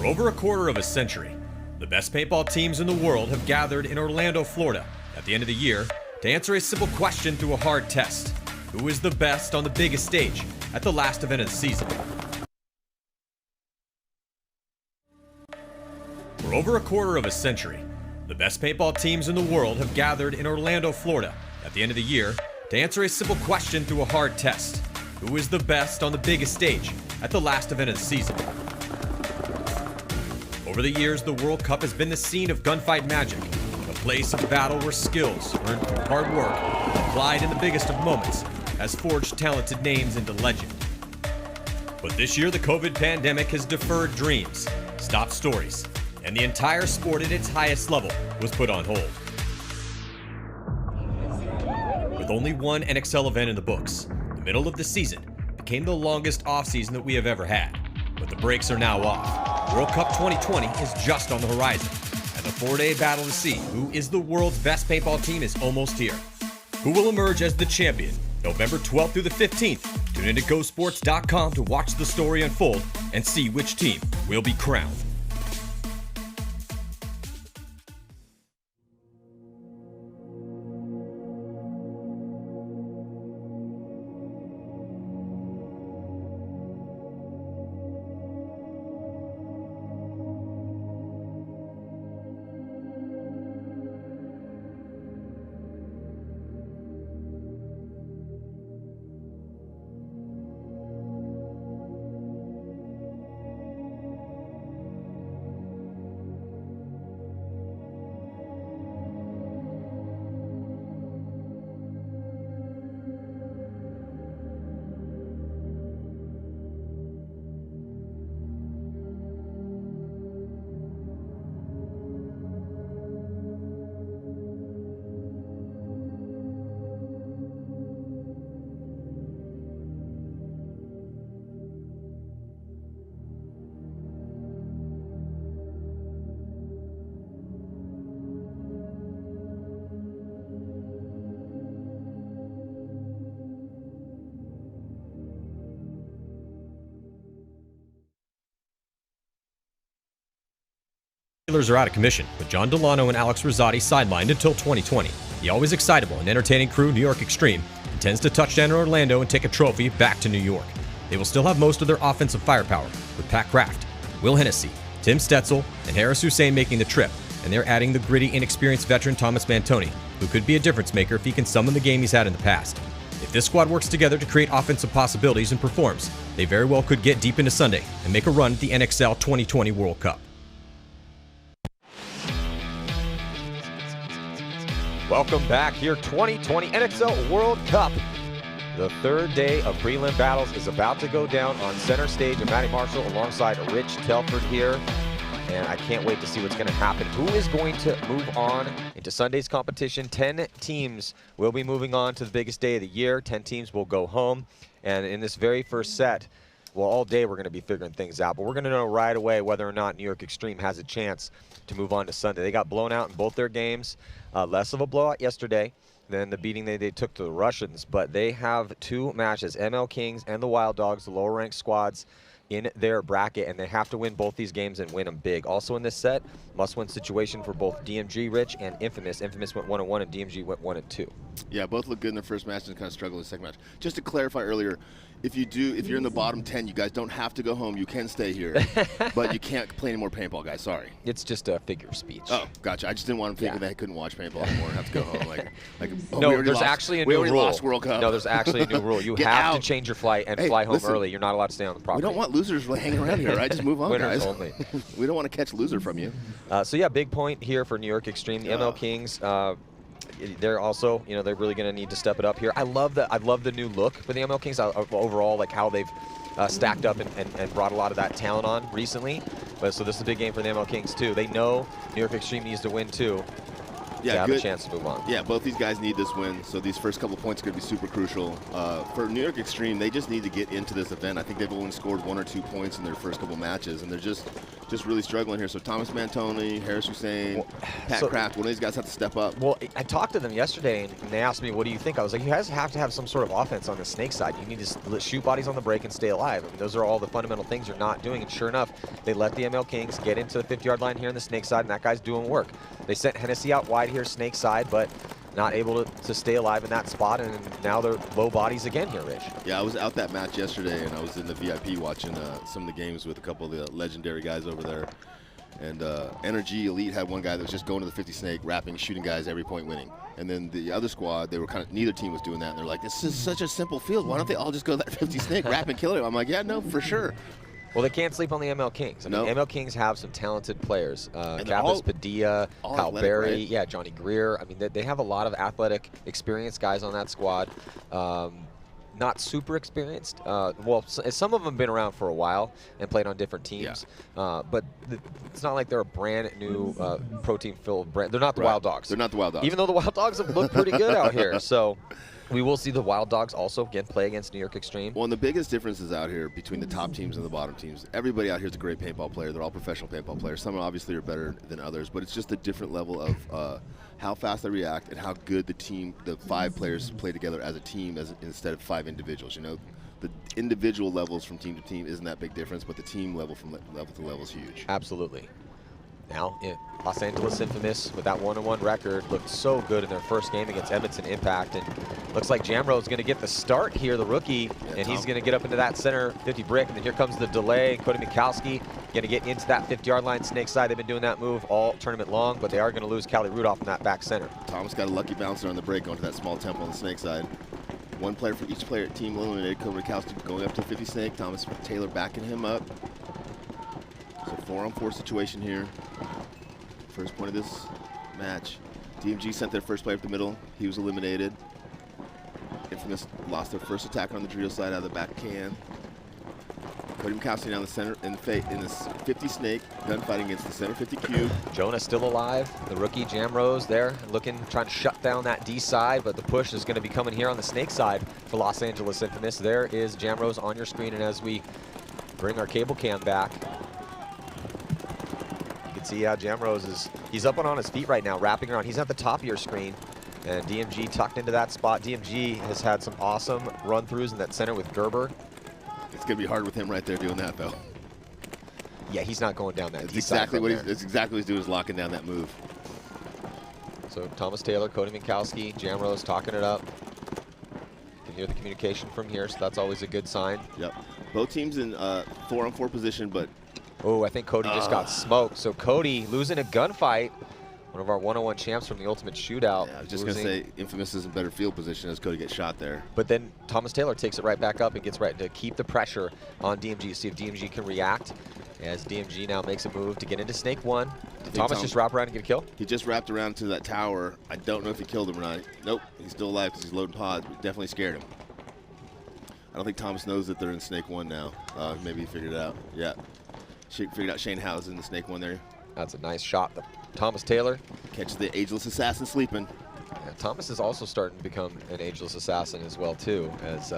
For over a quarter of a century, the best paintball teams in the world have gathered in Orlando, Florida at the end of the year to answer a simple question through a hard test. Who is the best on the biggest stage at the last event of the season? For over a quarter of a century, the best paintball teams in the world have gathered in Orlando, Florida at the end of the year to answer a simple question through a hard test. Who is the best on the biggest stage at the last event of the season? Over the years, the World Cup has been the scene of gunfight magic, a place of battle where skills earned through hard work, applied in the biggest of moments, has forged talented names into legend. But this year, the COVID pandemic has deferred dreams, stopped stories, and the entire sport at its highest level was put on hold. With only one NXL event in the books, the middle of the season became the longest offseason that we have ever had. But the brakes are now off. World Cup 2020 is just on the horizon, and the 4-day battle to see who is the world's best paintball team is almost here. Who will emerge as the champion November 12th through the 15th? Tune into GoSports.com to watch the story unfold and see which team will be crowned. Are out of commission, with John Delano and Alex Rosati sidelined until 2020. The always excitable and entertaining crew, New York Extreme, intends to touch down in Orlando and take a trophy back to New York. They will still have most of their offensive firepower, with Pat Kraft, Will Hennessy, Tim Stetzel, and Harris Hussein making the trip, and they're adding the gritty, inexperienced veteran Thomas Mantoni, who could be a difference maker if he can summon the game he's had in the past. If this squad works together to create offensive possibilities and performs, they very well could get deep into Sunday and make a run at the NXL 2020 World Cup. Welcome back here, 2020 NXL World Cup. The third day of prelim battles is about to go down on center stage, and Matty Marshall alongside Rich Telford here. And I can't wait to see what's going to happen. Who is going to move on into Sunday's competition? 10 teams will be moving on to the biggest day of the year. 10 teams will go home. And in this very first set, well, all day we're going to be figuring things out. But we're going to know right away whether or not New York Extreme has a chance to move on to Sunday. They got blown out in both their games. Less of a blowout yesterday than the beating they took to the Russians, but they have two matches, ML Kings and the Wild Dogs, the lower ranked squads in their bracket, and they have to win both these games and win them big. Also in this set, must-win situation for both DMG Rich and Infamous. Infamous went 1-1 and DMG went 1-2. Yeah, both look good in their first match and kind of struggle in the second match. Just to clarify earlier, if you're in the bottom 10, you guys don't have to go home. You can stay here, but you can't play any more paintball, guys. Sorry. It's just a figure of speech. Oh, gotcha. I just didn't want them thinking they couldn't watch paintball anymore and have to go home. No, there's actually a new rule. We already lost World Cup. No, there's actually a new rule. You have to change your flight and fly home early. You're not allowed to stay on the property. We don't want losers hanging around here, right? Just move on, Winners guys. only. We don't want to catch loser from you. So yeah, big point here for New York Extreme. The ML Kings. They're also, they're really going to need to step it up here. I love the new look for the ML Kings. Overall, like how they've stacked up and brought a lot of that talent on recently. But so this is a big game for the ML Kings too. They know New York Extreme needs to win too. To have a chance to move on. Yeah, both these guys need this win, so these first couple points are going to be super crucial. For New York Extreme, they just need to get into this event. I think they've only scored 1 or 2 points in their first couple matches, and they're just just really struggling here. So Thomas Mantoni, Harris Hussein, Pat Kraft, one of these guys have to step up. Well, I talked to them yesterday, and they asked me, what do you think? I was like, you guys have to have some sort of offense on the snake side. You need to shoot bodies on the break and stay alive. I mean, those are all the fundamental things you're not doing. And sure enough, they let the ML Kings get into the 50-yard line here on the snake side, and that guy's doing work. They sent Hennessy out wide here, snake side, but not able to stay alive in that spot, and now they're low bodies again here, Rich. Yeah, I was out that match yesterday, and I was in the VIP watching some of the games with a couple of the legendary guys over there. And Energy Elite had one guy that was just going to the 50 snake, rapping, shooting guys every point, winning. And then the other squad, they were neither team was doing that, and they're like, this is such a simple field. Why don't they all just go to that 50 snake, rap and kill him? I'm like, yeah, no, for sure. Well, they can't sleep on the ML Kings. I mean, ML Kings have some talented players. Kappas Padilla, Kyle Berry, right? Yeah, Johnny Greer. I mean, they have a lot of athletic, experienced guys on that squad. Not super experienced. Well, some of them have been around for a while and played on different teams. Yeah. But it's not like they're a brand new pro team filled brand. They're not the Wild Dogs. They're not the Wild Dogs. Even though the Wild Dogs have looked pretty good out here. So we will see the Wild Dogs also again play against New York Extreme. Well, and the biggest difference is out here between the top teams and the bottom teams. Everybody out here is a great paintball player. They're all professional paintball players. Some obviously are better than others, but it's just a different level of how fast they react and how good the 5 players play together as a team instead of 5 individuals. You know, the individual levels from team to team isn't that big difference, but the team level from level to level is huge. Absolutely. Now, Los Angeles Infamous, with that 1-1 record, looked so good in their first game against Edmonton Impact, and looks like Jamro is going to get the start here, the rookie, and he's going to get up into that center 50 brick, and then here comes the delay. Cody Mikowski going to get into that 50-yard line, snake side. They've been doing that move all tournament long, but they are going to lose Callie Rudolph in that back center. Thomas got a lucky bouncer on the break going to that small tempo on the snake side. One player for each player team eliminated. Cody Mikowski going up to 50 snake. Thomas Taylor backing him up. So 4-on-4 situation here. First point of this match. DMG sent their first player up the middle. He was eliminated. Infamous lost their first attacker on the drill side out of the back can. Cody Mikowski down the center in this 50 snake, gunfighting against the center 50 cube. Jonah still alive. The rookie Jamrose there, trying to shut down that D side, but the push is going to be coming here on the snake side for Los Angeles Infamous. There is Jamrose on your screen, and as we bring our cable cam back, see Jamrose he's up and on his feet right now, wrapping around. He's at the top of your screen, and DMG tucked into that spot. DMG has had some awesome run-throughs in that center with Gerber. It's going to be hard with him right there doing that, though. Yeah, he's not going down that. That's exactly what he's doing, is locking down that move. So Thomas Taylor, Cody Mikowski, Jamrose talking it up. You can hear the communication from here, so that's always a good sign. Yep. Both teams in 4-on-4 position, but oh, I think Cody just got smoked. So Cody losing a gunfight. One of our 101 champs from the Ultimate Shootout. Yeah, I was just going to say, Infamous is in better field position as Cody gets shot there. But then Thomas Taylor takes it right back up and gets right to keep the pressure on DMG, see if DMG can react. As DMG now makes a move to get into Snake 1. Did Thomas just wrap around and get a kill? He just wrapped around to that tower. I don't know if he killed him or not. Nope, he's still alive because he's loading pods, but definitely scared him. I don't think Thomas knows that they're in Snake 1 now. Maybe he figured it out. Yeah. She figured out Shane Howes in the Snake 1 there. That's a nice shot. Thomas Taylor catches the ageless assassin sleeping. Yeah, Thomas is also starting to become an ageless assassin as well too, as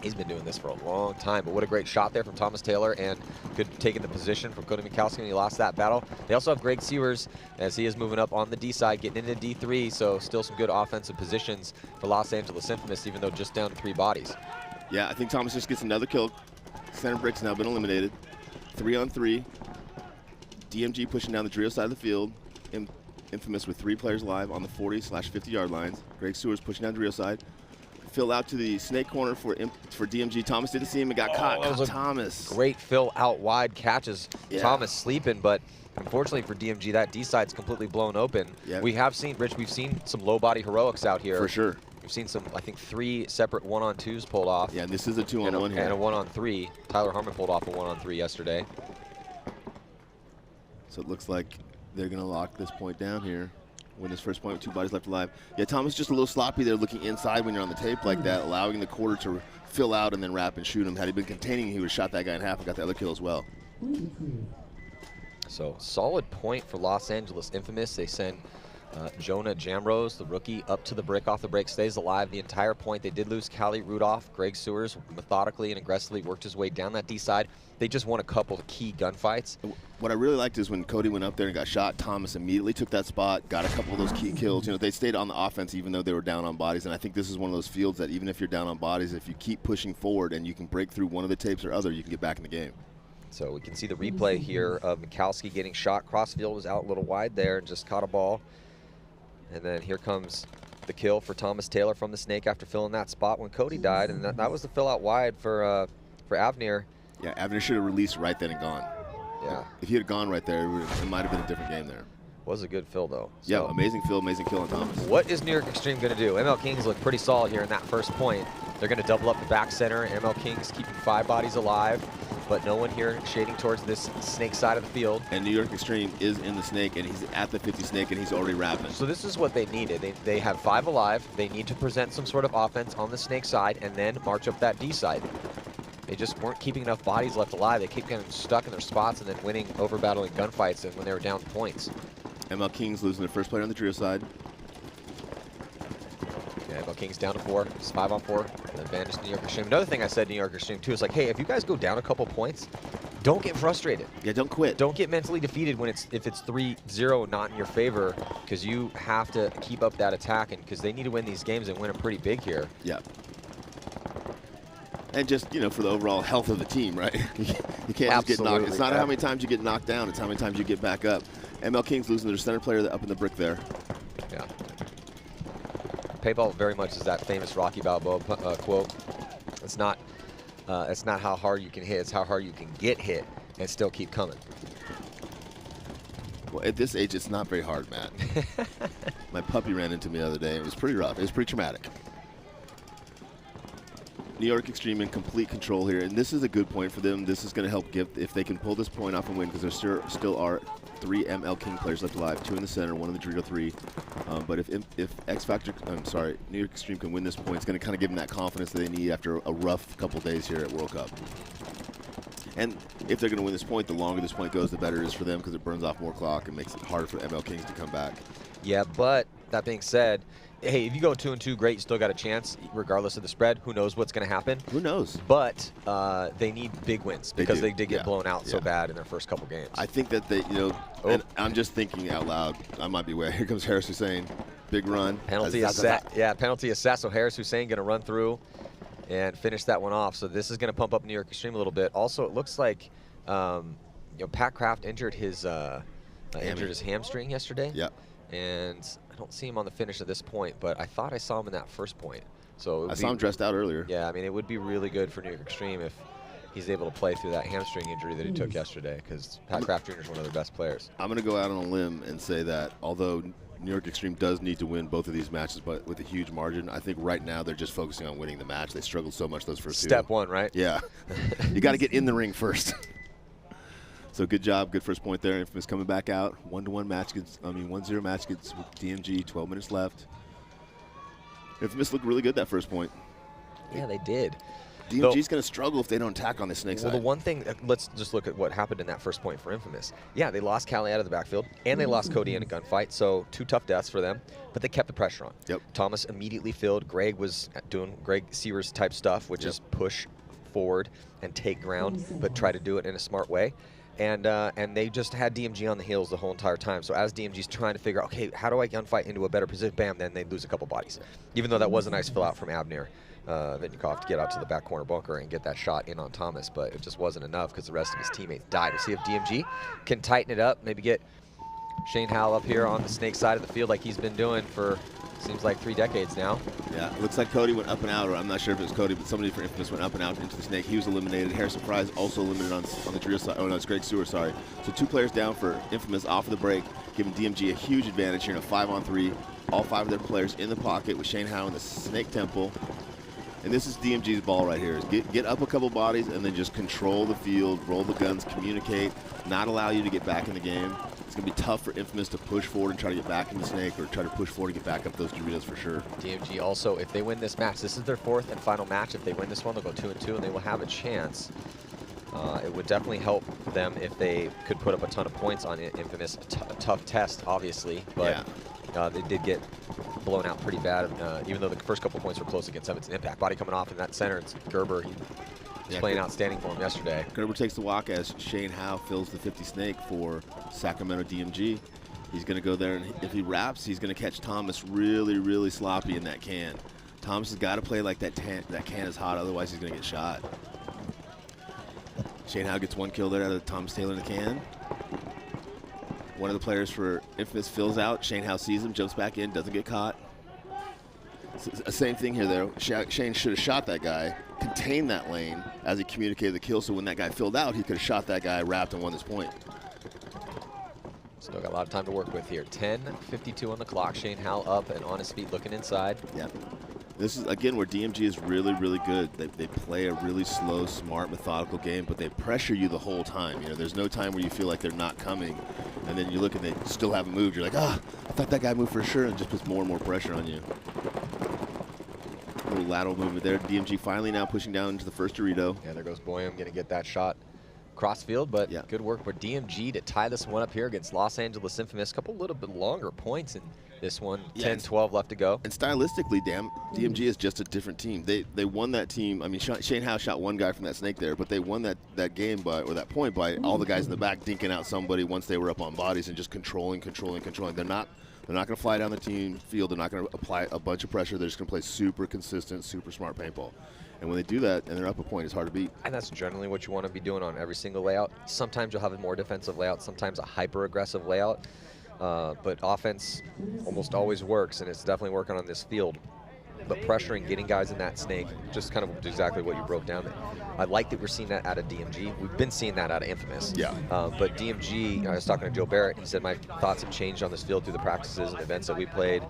he's been doing this for a long time. But what a great shot there from Thomas Taylor, and good taking the position from Cody Mikowski when he lost that battle. They also have Greg Sewers as he is moving up on the D side, getting into D3. So still some good offensive positions for Los Angeles Infamous, even though just down to 3 bodies. Yeah, I think Thomas just gets another kill. Center brick's now been eliminated. 3-on-3. DMG pushing down the Drio side of the field. Infamous with 3 players live on the 40/50 yard lines. Greg Sewers pushing down Drio side. Fill out to the snake corner for DMG. Thomas didn't see him and got caught. Caught Thomas. Great fill out wide, catches Thomas sleeping, but unfortunately for DMG, that D side's completely blown open. Yep. We have seen, Rich, we've seen some low body heroics out here. For sure. We've seen some, I think, 3 separate 1-on-2s pulled off. Yeah, and this is a 2-on-1 here. And a 1-on-3. Tyler Harmon pulled off a 1-on-3 yesterday. So it looks like they're going to lock this point down here. Win this first point with 2 bodies left alive. Yeah, Thomas just a little sloppy there looking inside when you're on the tape like that, allowing the quarter to fill out and then wrap and shoot him. Had he been containing, he would have shot that guy in half and got the other kill as well. So solid point for Los Angeles Infamous. They send Jonah Jamrose, the rookie, up to the brick, off the break, stays alive the entire point. They did lose Callie Rudolph. Greg Sewers methodically and aggressively worked his way down that D side. They just won a couple of key gunfights. What I really liked is when Cody went up there and got shot, Thomas immediately took that spot, got a couple of those key kills. You know, they stayed on the offense even though they were down on bodies, and I think this is one of those fields that even if you're down on bodies, if you keep pushing forward and you can break through one of the tapes or other, you can get back in the game. So we can see the replay here of Mikowski getting shot. Crossfield was out a little wide there and just caught a ball. And then here comes the kill for Thomas Taylor from the Snake after filling that spot when Cody died. And that was the fill out wide for Avnir. Yeah, Avnir should have released right then and gone. Yeah. If he had gone right there, it might have been a different game there. Was a good fill, though. So yeah, amazing fill, amazing kill on Thomas. What is New York Extreme going to do? ML Kings look pretty solid here in that first point. They're going to double up the back center. ML Kings keeping 5 bodies alive, but no one here shading towards this Snake side of the field. And New York Extreme is in the Snake, and he's at the 50 Snake, and he's already wrapping. So this is what they needed. They have 5 alive. They need to present some sort of offense on the Snake side and then march up that D side. They just weren't keeping enough bodies left alive. They kept getting stuck in their spots and then winning over battling gunfights and when they were down points. ML Kings losing their first player on the trio side. Yeah, ML Kings down to 4. It's 5-on-4. Advantage to New York Extreme. Another thing I said to New York Extreme too is like, hey, if you guys go down a couple points, don't get frustrated. Yeah, don't quit. Don't get mentally defeated when if it's 3-0 not in your favor, because you have to keep up that attack, and because they need to win these games and win them pretty big here. Yeah. And just, you know, for the overall health of the team, right? You can't just get knocked. It's not how many times you get knocked down, it's how many times you get back up. ML Kings losing their center player up in the brick there. Yeah. Paintball very much is that famous Rocky Balboa quote. It's not how hard you can hit, it's how hard you can get hit and still keep coming. Well, at this age, it's not very hard, Matt. My puppy ran into me the other day. It was pretty rough. It was pretty traumatic. New York Extreme in complete control here, and this is a good point for them. This is going to help if they can pull this point off and win, because there still are 3 ML King players left alive, 2 in the center, 1 in the Dorito 3. But if New York Extreme can win this point, it's going to kind of give them that confidence that they need after a rough couple days here at World Cup. And if they're going to win this point, the longer this point goes, the better it is for them, because it burns off more clock and makes it harder for ML Kings to come back. Yeah, but that being said, hey, if you go 2-2, great, you still got a chance, regardless of the spread. Who knows what's going to happen? Who knows? But they need big wins because they did get blown out so bad in their first couple games. I think that they, you know, and I'm just thinking out loud. I might be way. Here comes Harris Hussein, big run. Penalty is set. Yeah, penalty is set. So Harris Hussein going to run through and finish that one off. So this is going to pump up New York Extreme a little bit. Also, it looks like you know, Pat Kraft injured his hamstring yesterday. Yeah. And I don't see him on the finish at this point, but I thought I saw him in that first point. So I saw him dressed out earlier. Yeah, I mean, it would be really good for New York Extreme if he's able to play through that hamstring injury that he took yesterday, because Pat Kraft Jr. is one of their best players. I'm going to go out on a limb and say that although New York Extreme does need to win both of these matches, but with a huge margin, I think right now they're just focusing on winning the match. They struggled so much those first two. Step one, right? Yeah. You got to get in the ring first. So good job, good first point there. Infamous coming back out. 1-1 match against, 1-0 match against DMG, 12 minutes left. Infamous looked really good that first point. Yeah, they did. DMG's going to struggle if they don't attack on the Snake side. Well, the one thing, let's just look at what happened in that first point for Infamous. Yeah, they lost Callie out of the backfield, and they lost Cody in a gunfight, so 2 tough deaths for them, but they kept the pressure on. Yep. Thomas immediately filled. Greg was doing Greg Sears type stuff, which is push forward and take ground, but try to do it in a smart way. And they just had DMG on the heels the whole entire time. So as DMG's trying to figure out, okay, how do I gunfight into a better position, bam, then they lose a couple bodies. Even though that was a nice fill out from Avnir Vitnikov to get out to the back corner bunker and get that shot in on Thomas, but it just wasn't enough because the rest of his teammates died. We'll see if DMG can tighten it up, maybe get Shane Howell up here on the Snake side of the field like he's been doing for, seems like 3 decades now. Yeah, it looks like Cody went up and out, or I'm not sure if it was Cody, but somebody for Infamous went up and out into the Snake. He was eliminated. Harrison Fry's also eliminated on the Trio side. Oh, no, it's Greg Seward, sorry. So 2 players down for Infamous off of the break, giving DMG a huge advantage here in a 5-on-3. All 5 of their players in the pocket with Shane Howe in the Snake Temple. And this is DMG's ball right here. Is get up a couple bodies and then just control the field, roll the guns, communicate, not allow you to get back in the game. It's going to be tough for Infamous to push forward and try to get back in the Snake, or try to push forward and get back up those Doritos for sure. DMG also, if they win this match, this is their 4th and final match. If they win this one, they'll go 2-2, and they will have a chance. It would definitely help them if they could put up a ton of points on Infamous. A tough test, obviously, but They did get blown out pretty bad, even though the first couple points were close against them. It's an impact. Body coming off in that center. It's Gerber. He's playing outstanding for him yesterday. Gerber takes the walk as Shane Howe fills the 50 snake for Sacramento DMG. He's going to go there, and if he wraps, he's going to catch Thomas really, really sloppy in that can. Thomas has got to play like that can is hot, otherwise he's going to get shot. Shane Howe gets one kill there out of Thomas Taylor in the can. One of the players for Infamous fills out. Shane Howe sees him, jumps back in, doesn't get caught. Same thing here, though. Shane should have shot that guy, contained that lane as he communicated the kill, so when that guy filled out, he could have shot that guy, wrapped, and won this point. Still got a lot of time to work with here. 10:52 on the clock. Shane Howe up and on his feet looking inside. Yeah. This is, again, where DMG is really, really good. They play a really slow, smart, methodical game, but they pressure you the whole time. You know, there's no time where you feel like they're not coming, and then you look and they still haven't moved. You're like, I thought that guy moved for sure, and just puts more and more pressure on you. Little lateral movement there. DMG finally now pushing down into the first Dorito. Yeah, there goes Boyum, going to get that shot cross field, but yeah, good work for DMG to tie this one up here against Los Angeles Infamous. A couple little bit longer points in this one. Yeah, 10-12 left to go. And stylistically, DMG is just a different team. They won that team. I mean, Shane Howe shot one guy from that snake there, but they won that game by, or that point by all the guys in the back dinking out somebody once they were up on bodies and just controlling. They're not going to fly down the team field. They're not going to apply a bunch of pressure. They're just going to play super consistent, super smart paintball. And when they do that and they're up a point, it's hard to beat. And that's generally what you want to be doing on every single layout. Sometimes you'll have a more defensive layout, sometimes a hyper-aggressive layout. But offense almost always works, and it's definitely working on this field. But pressuring, getting guys in that snake, just kind of exactly what you broke down there. I like that we're seeing that out of DMG. We've been seeing that out of Infamous. Yeah. But DMG, I was talking to Joe Barrett, he said my thoughts have changed on this field through the practices and events that we played.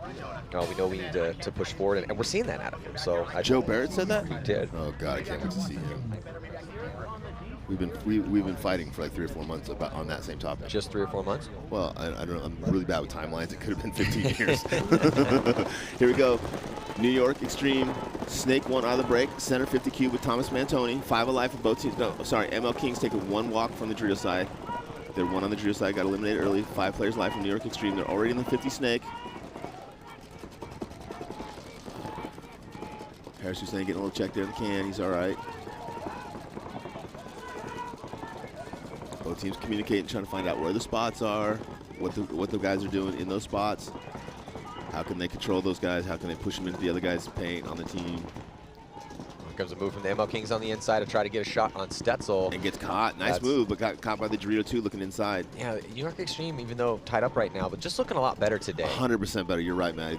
We know we need to push forward, and we're seeing that out of him. So Joe Barrett said that? He did. Oh, God, I can't wait to see him. We've been fighting for like 3 or 4 months on that same topic. Just 3 or 4 months? Well, I don't know. I'm really bad with timelines. It could have been 15 years. Here we go. New York Extreme. Snake one out of the break. Center 50 cube with Thomas Mantoni. 5 alive for both teams. No, sorry. ML Kings taking one walk from the Dorito side. They're one on the Dorito side. Got eliminated early. 5 players live from New York Extreme. They're already in the 50 snake. Harris Hussein getting a little check there in the can. He's all right. Both teams communicating, trying to find out where the spots are, what the guys are doing in those spots. How can they control those guys? How can they push them into the other guys' paint on the team? Here comes a move from the ML Kings on the inside to try to get a shot on Stetzel. And gets caught. Nice move, but got caught by the Dorito too, looking inside. Yeah, New York Extreme, even though tied up right now, but just looking a lot better today. 100% better. You're right, man.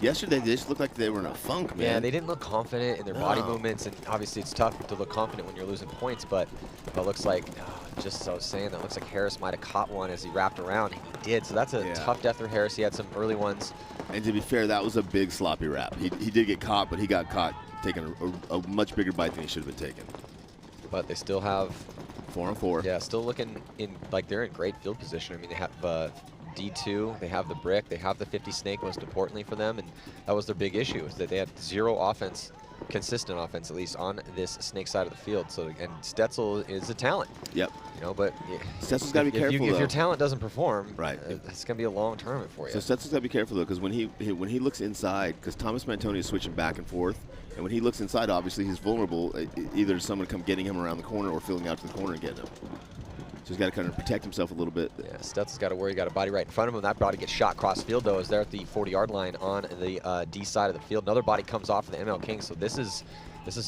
Yesterday, they just looked like they were in a funk, man. Yeah, they didn't look confident in their body movements, and obviously it's tough to look confident when you're losing points, but it looks like, just as I was saying, that looks like Harris might have caught one as he wrapped around. He did, so that's a tough death for Harris. He had some early oones. And to be fair, that was a big sloppy wrap. He did get caught, but he got caught taking a much bigger bite than he should have been taking. But they still have 4 on 4. Yeah, still looking like they're in great field position. I mean, they have D2, they have the brick, they have the 50 snake, most importantly for them, and that was their big issue, is that they had 0 offense, consistent offense at least, on this snake side of the field. So, and Stetzel is a talent. Yep. But Stetzel's got to be careful. If your talent doesn't perform, right, it's going to be a long tournament for you. So Stetzel's got to be careful though, because when he looks inside, because Thomas Mantoni is switching back and forth, and when he looks inside, obviously he's vulnerable. Either someone come getting him around the corner or filling out to the corner and getting him. So he's got to kind of protect himself a little bit. Yeah, Stetzel's got to worry. Got a body right in front of him. That body gets shot cross field, though, is there at the 40-yard line on the D side of the field. Another body comes off of the ML King. So this is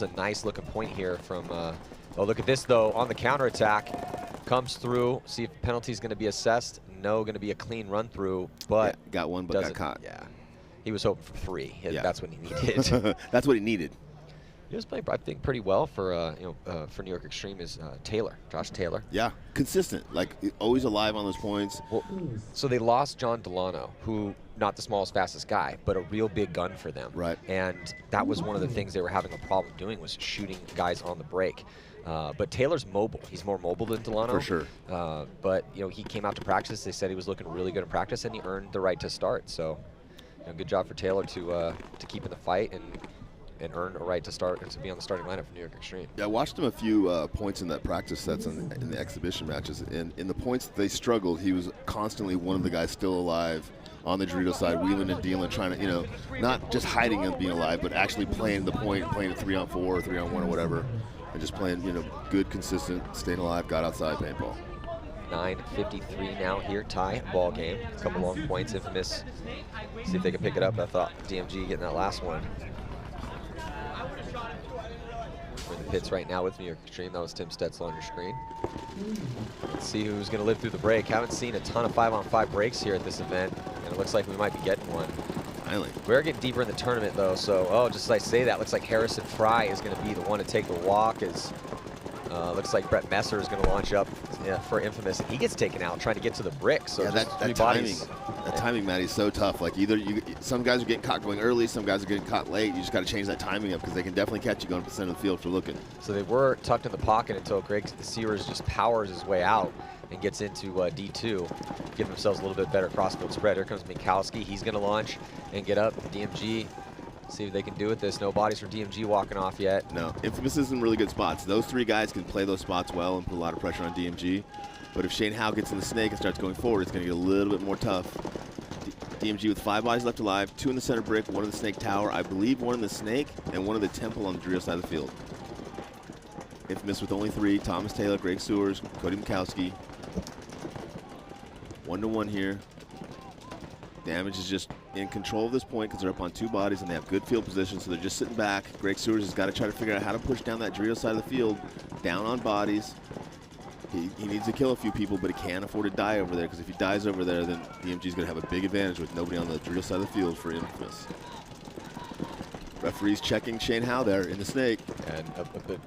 a nice looking point here from. Oh, look at this though on the counterattack, comes through. See if penalty's going to be assessed. No, going to be a clean run through, but yeah, got one, but got caught. Yeah, he was hoping for 3. Yeah. That's what he needed. That's what he needed. He was playing, I think, pretty well for for New York Extreme is Josh Taylor. Yeah, consistent, like always alive on those points. Well, so they lost John Delano, who not the smallest, fastest guy, but a real big gun for them. Right. And that was one of the things they were having a problem doing, was shooting guys on the break. But Taylor's mobile. He's more mobile than Delano. For sure. But he came out to practice. They said he was looking really good in practice, and he earned the right to start. So, good job for Taylor to keep in the fight and and earn a right to be on the starting lineup for New York Extreme. Yeah, I watched him a few points in that practice sets in the exhibition matches, and in the points that they struggled, he was constantly one of the guys still alive on the Dorito side, wheeling and dealing, trying to, you know, not just hiding and being alive, but actually playing the point, playing a 3-on-4 or 3-on-1 or whatever, and just playing, you know, good, consistent, staying alive, got outside paintball. 9:53 now here, tie ball game. A couple long points, Infamous. See if they can pick it up. I thought DMG getting that last one. We're in the pits right now with New York Extreme. That was Tim Stetzel on your screen. Let's see who's going to live through the break. Haven't seen a ton of 5-on-5 breaks here at this event, and it looks like we might be getting one. Finally. We're getting deeper in the tournament, though, so, just as I say that, looks like Harrison Fry is going to be the one to take the walk. Looks like Brett Messer is going to launch up for Infamous, and he gets taken out trying to get to the brick. So yeah, that timing, Matt, is so tough. Like some guys are getting caught going early, some guys are getting caught late. You just got to change that timing up because they can definitely catch you going to the center of the field if you're looking. So they were tucked in the pocket until Greg Sears just powers his way out and gets into D2, give themselves a little bit better crossfield spread. Here comes Mikowski. He's going to launch and get up. DMG. See what they can do with this. No bodies from DMG walking off yet. No, Infamous is in really good spots. Those three guys can play those spots well and put a lot of pressure on DMG. But if Shane Howe gets in the snake and starts going forward, it's going to get a little bit more tough. DMG with 5 bodies left alive, 2 in the center brick, 1 in the snake tower, I believe 1 in the snake, and 1 in the temple on the Dorito side of the field. Infamous with only 3, Thomas Taylor, Greg Sewers, Cody Mikowski. 1-to-1 here. Damage is just in control of this point because they're up on 2 bodies and they have good field position, so they're just sitting back. Greg Sewers has got to try to figure out how to push down that Dorito side of the field, down on bodies. He needs to kill a few people, but he can't afford to die over there because if he dies over there, then DMG is going to have a big advantage with nobody on the Dorito side of the field for Infamous. Referee's checking Shane Howe there in the snake. And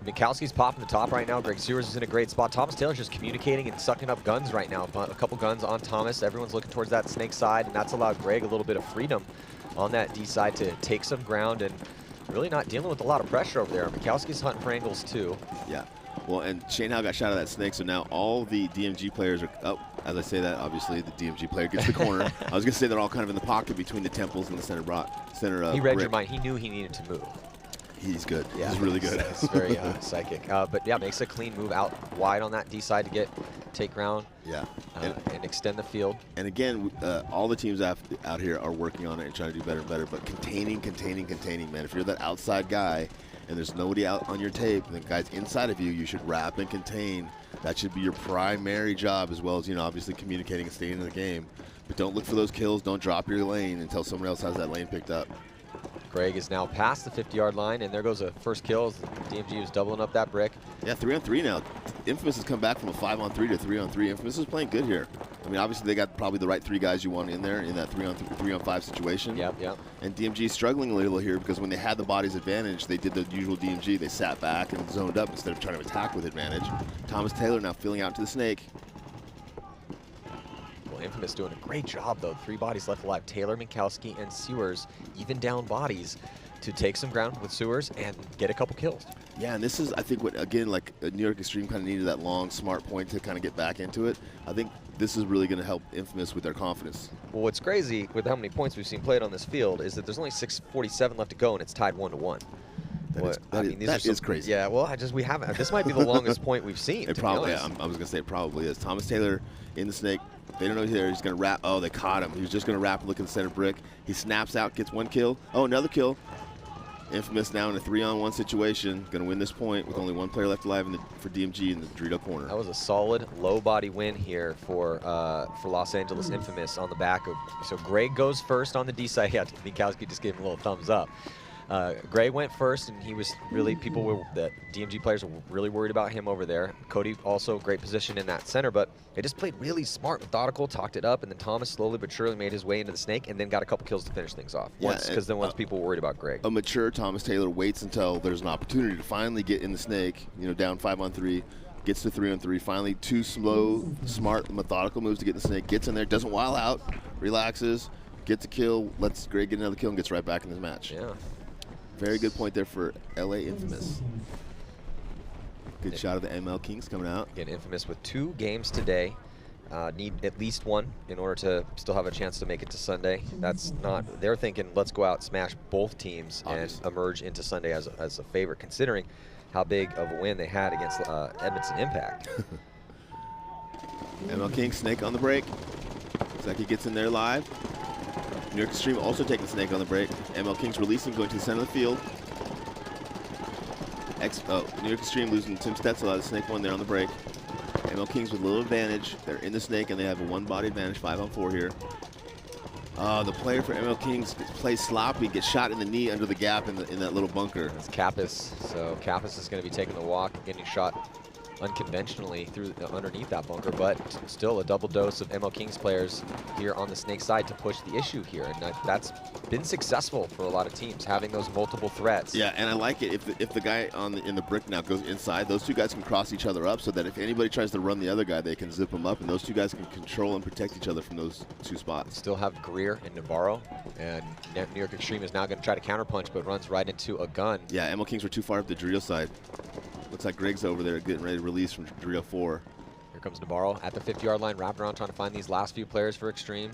Mikowski's popping the top right now. Greg Sewers is in a great spot. Thomas Taylor's just communicating and sucking up guns right now. A couple guns on Thomas. Everyone's looking towards that snake side, and that's allowed Greg a little bit of freedom on that D side to take some ground and really not dealing with a lot of pressure over there. Mikowski's hunting for angles too. Yeah. Well, and Shane Howe got shot of that snake, so now all the DMG players are up. As I say that, obviously the DMG player gets the corner. I was going to say they're all kind of in the pocket between the temples and the center He read your mind. He knew he needed to move. He's good. Yeah, he's really good. He's very psychic. But yeah, makes a clean move out wide on that D side to take ground. Yeah. And extend the field. And again, all the teams out here are working on it and trying to do better and better. But containing, man. If you're that outside guy and there's nobody out on your tape, and the guy's inside of you, you should wrap and contain. That should be your primary job, as well as, you know, obviously communicating and staying in the game. But don't look for those kills. Don't drop your lane until someone else has that lane picked up. Greg is now past the 50-yard line, and there goes a first kill. DMG is doubling up that brick. Yeah, 3-on-3 now. Infamous has come back from a 5-on-3 to 3-on-3. Infamous is playing good here. I mean, obviously they got probably the right 3 guys you want in there in that 3-on-5 situation. Yep. And DMG is struggling a little here because when they had the bodies advantage, they did the usual DMG. They sat back and zoned up instead of trying to attack with advantage. Thomas Taylor now filling out to the snake. Infamous doing a great job, though. 3 bodies left alive. Taylor, Mikowski, and Sewers even down bodies to take some ground with Sewers and get a couple kills. Yeah, and this is, I think, what, again, like New York Extreme kind of needed that long, smart point to kind of get back into it. I think this is really going to help Infamous with their confidence. Well, what's crazy with how many points we've seen played on this field is that there's only 6:47 left to go, and it's tied 1-1. That is crazy. Yeah, well, we haven't. This might be the longest point we've seen. It probably, yeah, I was going to say it probably is. Thomas Taylor in the snake. They don't know he's there. He's going to wrap. Oh, they caught him. He was just going to wrap and look at the center brick. He snaps out, gets 1 kill. Oh, another kill. Infamous now in a 3-on-1 situation. Going to win this point with only 1 player left alive for DMG in the Dorito corner. That was a solid low body win here for Los Angeles Infamous on the back of. So Greg goes first on the D side. Yeah, Mikowski just gave him a little thumbs up. Gray went first, and he was really, the DMG players were really worried about him over there. Cody also great position in that center, but they just played really smart, methodical, talked it up, and then Thomas slowly but surely made his way into the snake and then got a couple kills to finish things off. Because then once people were worried about Greg. A mature Thomas Taylor waits until there's an opportunity to finally get in the snake, you know, down 5-on-3, gets to 3-on-3, finally 2 slow, smart, methodical moves to get in the snake, gets in there, doesn't wild out, relaxes, gets a kill, lets Greg get another kill, and gets right back in the match. Yeah. Very good point there for LA Infamous. Good shot of the ML Kings coming out. Again, Infamous with 2 games today. Need at least one in order to still have a chance to make it to Sunday. That's not, they're thinking, let's go out, smash both teams, and emerge into Sunday as a favorite, considering how big of a win they had against Edmonton Impact. ML King, Snake on the break. Looks like he gets in there live. New York Extreme also taking Snake on the break. ML King's releasing, going to the center of the field. New York Extreme losing Tim Stetzel out of Snake 1 there on the break. ML Kings with a little advantage. They're in the Snake, and they have a one-body advantage, 5-on-4 here. The player for ML Kings plays sloppy, gets shot in the knee under the gap in that little bunker. It's Kappas. So Kappas is going to be taking the walk, getting shot unconventionally through underneath that bunker, but still a double dose of ML Kings players here on the Snake side to push the issue here, and that's been successful for a lot of teams, having those multiple threats. Yeah, and I like it if the guy in the brick now goes inside, those two guys can cross each other up so that if anybody tries to run the other guy, they can zip them up, and those two guys can control and protect each other from those two spots. Still have Greer and Navarro, and New York Extreme is now going to try to counterpunch, but runs right into a gun. Yeah, ML Kings were too far up the Drio side. Looks like Greg's over there getting ready to release from Drio 4. Here comes Navarro at the 50-yard line, wrapping around trying to find these last few players for Extreme.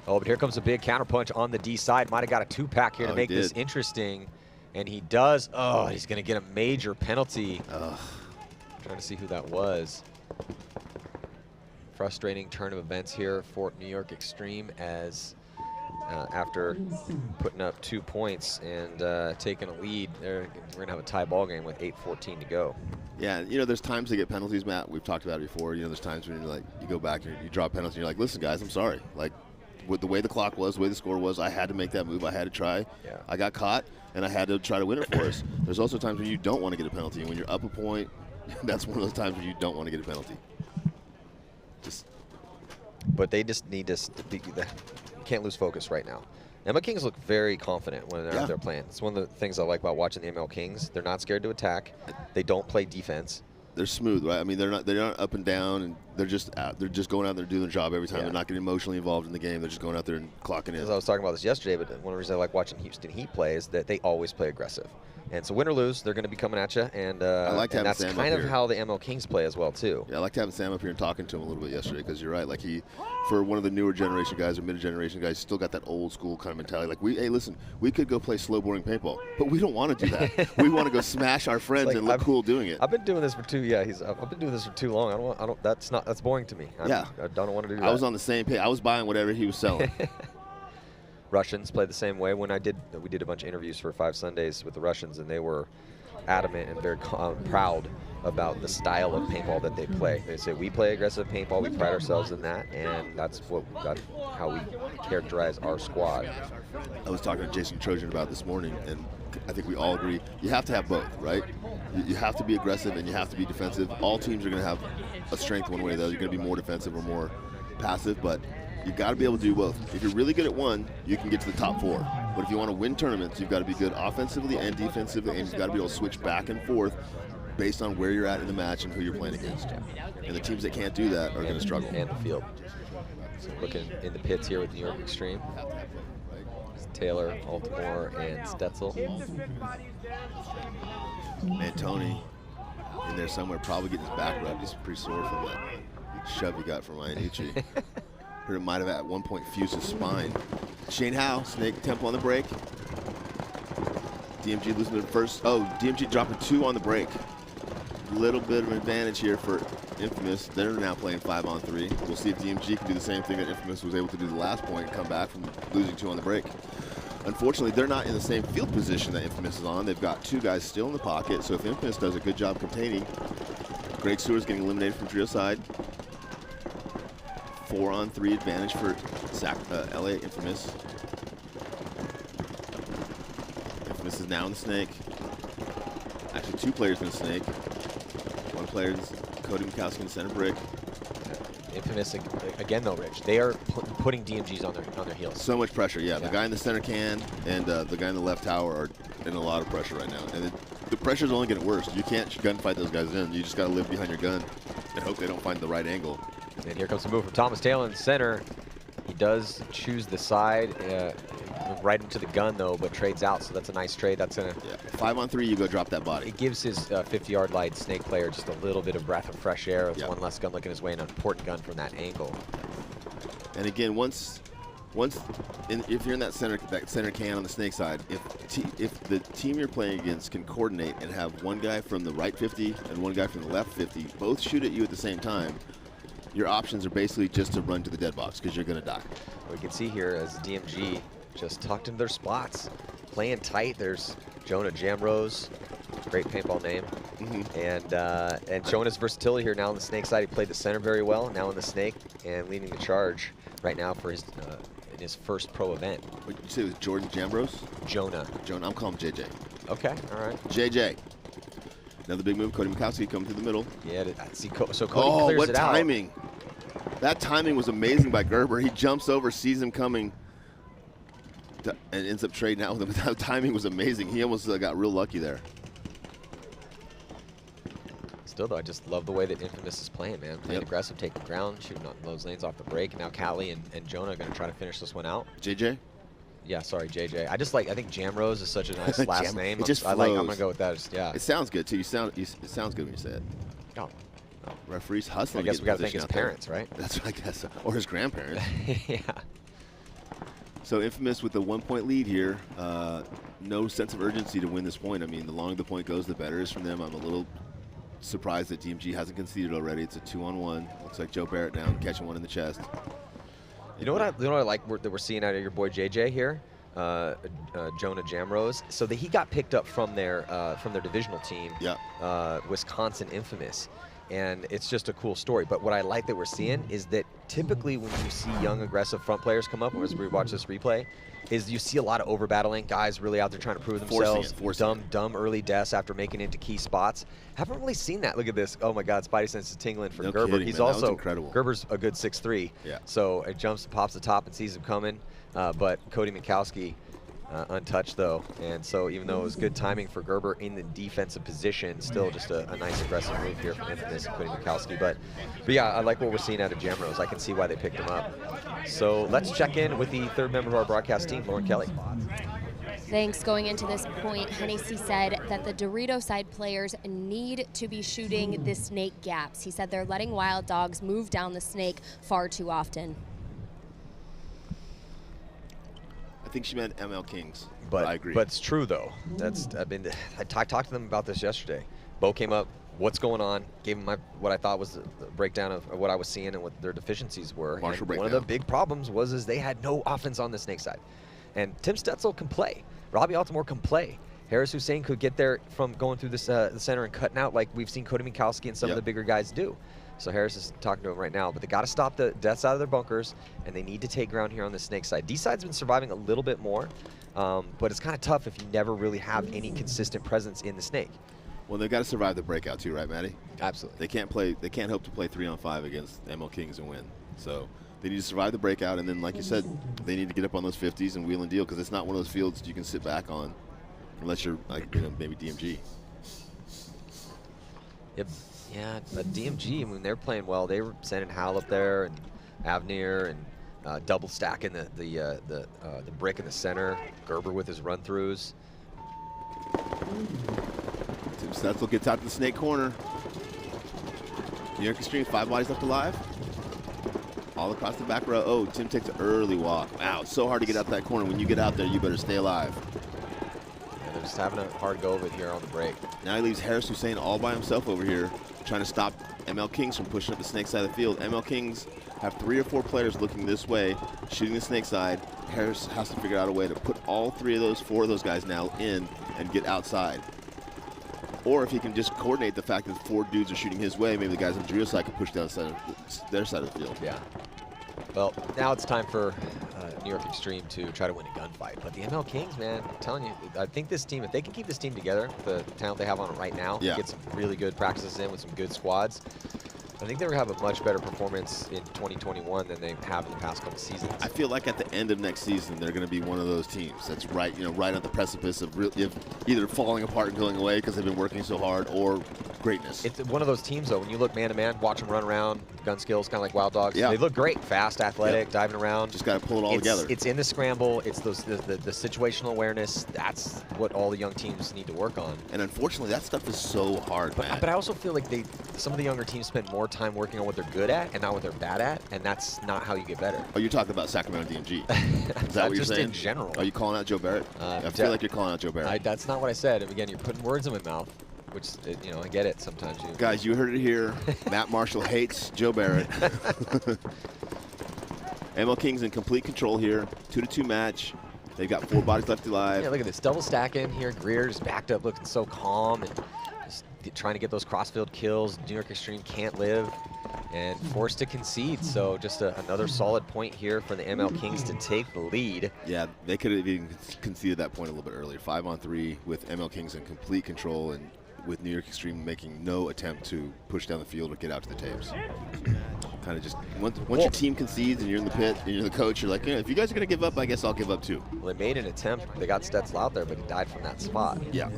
Oh, but here comes a big counterpunch on the D side. Might have got a two-pack here to make this interesting. And he does. Oh, he's going to get a major penalty. Trying to see who that was. Frustrating turn of events here for New York Extreme as after putting up 2 points and taking a lead, we're going to have a tie ball game with 8:14 to go. Yeah, you know, there's times they get penalties, Matt. We've talked about it before. You know, there's times when you go back and you draw a penalty and you're like, listen, guys, I'm sorry. Like, with the way the clock was, the way the score was, I had to make that move. I had to try. Yeah. I got caught, and I had to try to win it for us. There's also times when you don't want to get a penalty. And when you're up a point, that's one of those times when you don't want to get a penalty. But they just need to can't lose focus right now. ML Kings look very confident when they're out there playing. It's one of the things I like about watching the ML Kings. They're not scared to attack. They don't play defense. They're smooth, right? I mean, they're not up and down, and they're just going out there doing their job every time. Yeah. They're not getting emotionally involved in the game. They're just going out there and clocking in. Because I was talking about this yesterday, but one of the reasons I like watching Houston Heat play is that they always play aggressive. And so win or lose, they're going to be coming at you, and that's Sam kind of how the ML Kings play as well too. Yeah, I liked having Sam up here and talking to him a little bit yesterday, because you're right. Like, for one of the newer generation guys or mid-generation guys, still got that old school kind of mentality. Like, hey, listen, we could go play slow, boring paintball, but we don't want to do that. We want to go smash our friends and look cool doing it. I've been doing this for I've been doing this for too long. That's boring to me. I don't want to do that. I was on the same page. I was buying whatever he was selling. Russians play the same way. We did a bunch of interviews for 5 Sundays with the Russians, and they were adamant and very proud about the style of paintball that they play. They say, we play aggressive paintball, we pride ourselves in that, and that's how we characterize our squad. I was talking to Jason Trojan about this morning, and I think we all agree, you have to have both, right? You have to be aggressive and you have to be defensive. All teams are going to have a strength one way or the other. You're going to be more defensive or more passive, but you've got to be able to do both. If you're really good at one, you can get to the top 4. But if you want to win tournaments, you've got to be good offensively and defensively, and you've got to be able to switch back and forth based on where you're at in the match and who you're playing against. And the teams that can't do that are going to struggle. And the field. So looking in the pits here with New York Extreme. Taylor, Altimore, and Stetzel. Man, Tony in there somewhere, probably getting his back rubbed. He's pretty sore from that shove he got from Iannucci. Heard it might have at one point fused his spine. Shane Howe, Snake Temple on the break. DMG losing their first. Oh, DMG dropping 2 on the break. Little bit of an advantage here for Infamous. They're now playing 5-on-3. We'll see if DMG can do the same thing that Infamous was able to do the last point and come back from losing 2 on the break. Unfortunately, they're not in the same field position that Infamous is on. They've got 2 guys still in the pocket, so if Infamous does a good job containing, Greg Stewart's getting eliminated from trio side. 4-on-3 advantage for LA Infamous. Infamous is now in the Snake. Actually, 2 players in the Snake. 1 player is Cody Mikowski in the center brick. Infamous, again though, Rich, they are putting DMGs on their heels. So much pressure, yeah. The guy in the center can and the guy in the left tower are in a lot of pressure right now. And the pressure's only getting worse. You can't gunfight those guys in. You just got to live behind your gun and hope they don't find the right angle. And here comes the move from Thomas Taylor in the center. He does choose the side. right into the gun, though, but trades out, so that's a nice trade. That's going to... Yeah, 5-on-3, you go drop that body. It gives his 50-yard line snake player just a little bit of breath of fresh air with one less gun looking his way, an important gun from that angle. And again, if you're in that center can on the snake side, if the team you're playing against can coordinate and have one guy from the right 50 and one guy from the left 50 both shoot at you at the same time, your options are basically just to run to the dead box because you're going to die. We can see here as DMG just tucked into their spots, playing tight. There's Jonah Jamrose, great paintball name, and showing his versatility here now on the snake side. He played the center very well, now in the snake, and leading the charge right now for his in his first pro event. What did you say it was Jordan Jamrose? Jonah. Jonah, I'm calling him JJ. Okay, all right. JJ. Another big move, Cody Mikowski coming through the middle. Yeah, so Cody clears it out. Oh, what timing. That timing was amazing by Gerber. He jumps over, sees him coming, and ends up trading out with him. That timing was amazing. He almost got real lucky there. Still, though, I just love the way that Infamous is playing, man. Playing aggressive, taking ground, shooting on those lanes off the break. And now Callie and Jonah are going to try to finish this one out. JJ? Yeah, sorry, JJ. I just like, I think Jamrose is such a nice last name. It just I'm going to go with that. Yeah. It sounds good, too. It sounds good when you say it. Oh. Referees hustling. I guess we got to thank his parents, right? That's what I guess. Or his grandparents. Yeah. So Infamous with the 1-point lead here. No sense of urgency to win this point. I mean, the longer the point goes, the better it is from them. I'm a little surprised that DMG hasn't conceded already. It's a 2-on-1. Looks like Joe Barrett now catching one in the chest. You know what I like that we're seeing out of your boy JJ here, Jonah Jamrose. So that he got picked up from their divisional team, Wisconsin Infamous, and it's just a cool story. But what I like that we're seeing is that typically when you see young aggressive front players come up, as we watch this replay, is you see a lot of over battling, guys really out there trying to prove themselves, dumb early deaths after making it into key spots. Haven't really seen that. Look at this. Oh my God, Spidey sense is tingling for Gerber. Kidding, He's man. also incredible. Gerber's a good 6'3". Yeah. So it jumps, pops the top, and sees him coming. But Cody Mikowski untouched though, and so even though it was good timing for Gerber in the defensive position, still just a nice aggressive move here from Infamous and Cody Mikowski. But yeah, I like what we're seeing out of Jamrose. I can see why they picked him up. So let's check in with the third member of our broadcast team, Lauren Kelly. Thanks. Going into this point, Hennessy said that the Dorito side players need to be shooting the snake gaps. He said they're letting wild dogs move down the snake far too often. I think she meant ML Kings, but I agree. But it's true though. I talked to them about this yesterday. Bo came up, what's going on? Gave him what I thought was the breakdown of what I was seeing and what their deficiencies were. And one of the big problems was they had no offense on the snake side. And Tim Stetzel can play. Robbie Altimore can play. Harris Hussein could get there from going through the center and cutting out like we've seen Cody Mikowski and some of the bigger guys do. So Harris is talking to him right now, but they got to stop the deaths out of their bunkers, and they need to take ground here on the snake side. D-side's been surviving a little bit more, but it's kind of tough if you never really have any consistent presence in the snake. Well, they've got to survive the breakout too, right, Maddie? Absolutely. They can't hope to play 3-on-5 against ML Kings and win. So they need to survive the breakout, and then, like you said, they need to get up on those 50s and wheel and deal, because it's not one of those fields that you can sit back on, unless you're like maybe DMG. Yep. Yeah, but DMG, when they're playing well, they were sending Hal up there and Avnir and double stacking the brick in the center. Gerber with his run-throughs. Tim Stetzel gets out to the snake corner. New York Extreme, 5 bodies left alive. All across the back row. Oh, Tim takes an early walk. Wow, it's so hard to get out that corner. When you get out there, you better stay alive. Yeah, they're just having a hard go of it here on the break. Now he leaves Harris Hussein all by himself over here, trying to stop ML Kings from pushing up the snake side of the field. ML Kings have 3 or 4 players looking this way, shooting the snake side. Harris has to figure out a way to put all 4 of those guys now in and get outside. Or if he can just coordinate the fact that 4 dudes are shooting his way, maybe the guys on the Dorito side can push down their side of the field. Yeah. Well, now it's time for New York Extreme to try to win a gunfight. But the ML Kings, man, I'm telling you, I think this team, if they can keep this team together, the talent they have on it right now, get some really good practices in with some good squads, I think they will have a much better performance in 2021 than they have in the past couple seasons. I feel like at the end of next season, they're going to be one of those teams that's right on the precipice of either falling apart and going away because they've been working so hard, or greatness. It's one of those teams, though, when you look man-to-man, watch them run around, gun skills, kind of like Wild Dogs. Yeah. They look great, fast, athletic, diving around. Just got to pull it all together. It's in the scramble. It's the situational awareness. That's what all the young teams need to work on. And unfortunately, that stuff is so hard, man. But I also feel like some of the younger teams spend more time working on what they're good at and not what they're bad at, and that's not how you get better. Oh, you're talking about Sacramento DMG. Is that what you're just saying? in general. Are you calling out Joe Barrett? I feel like you're calling out Joe Barrett. That's not what I said. And again, you're putting words in my mouth, which, you know, I get it sometimes. Guys, you heard it here. Matt Marshall hates Joe Barrett. ML Kings in complete control here. 2-2 match. They've got 4 bodies left alive. Yeah, look at this double stack in here. Greer's backed up, looking so calm and just trying to get those crossfield kills. New York Extreme can't live and forced to concede. So just another solid point here for the ML Kings to take the lead. Yeah, they could have even conceded that point a little bit earlier. 5-on-3 with ML Kings in complete control and with New York Extreme making no attempt to push down the field or get out to the tapes. Kind of just, once your team concedes and you're in the pit and you're the coach, you're like, yeah, if you guys are going to give up, I guess I'll give up too. Well, they made an attempt. They got Stetzel out there, but he died from that spot. Yeah.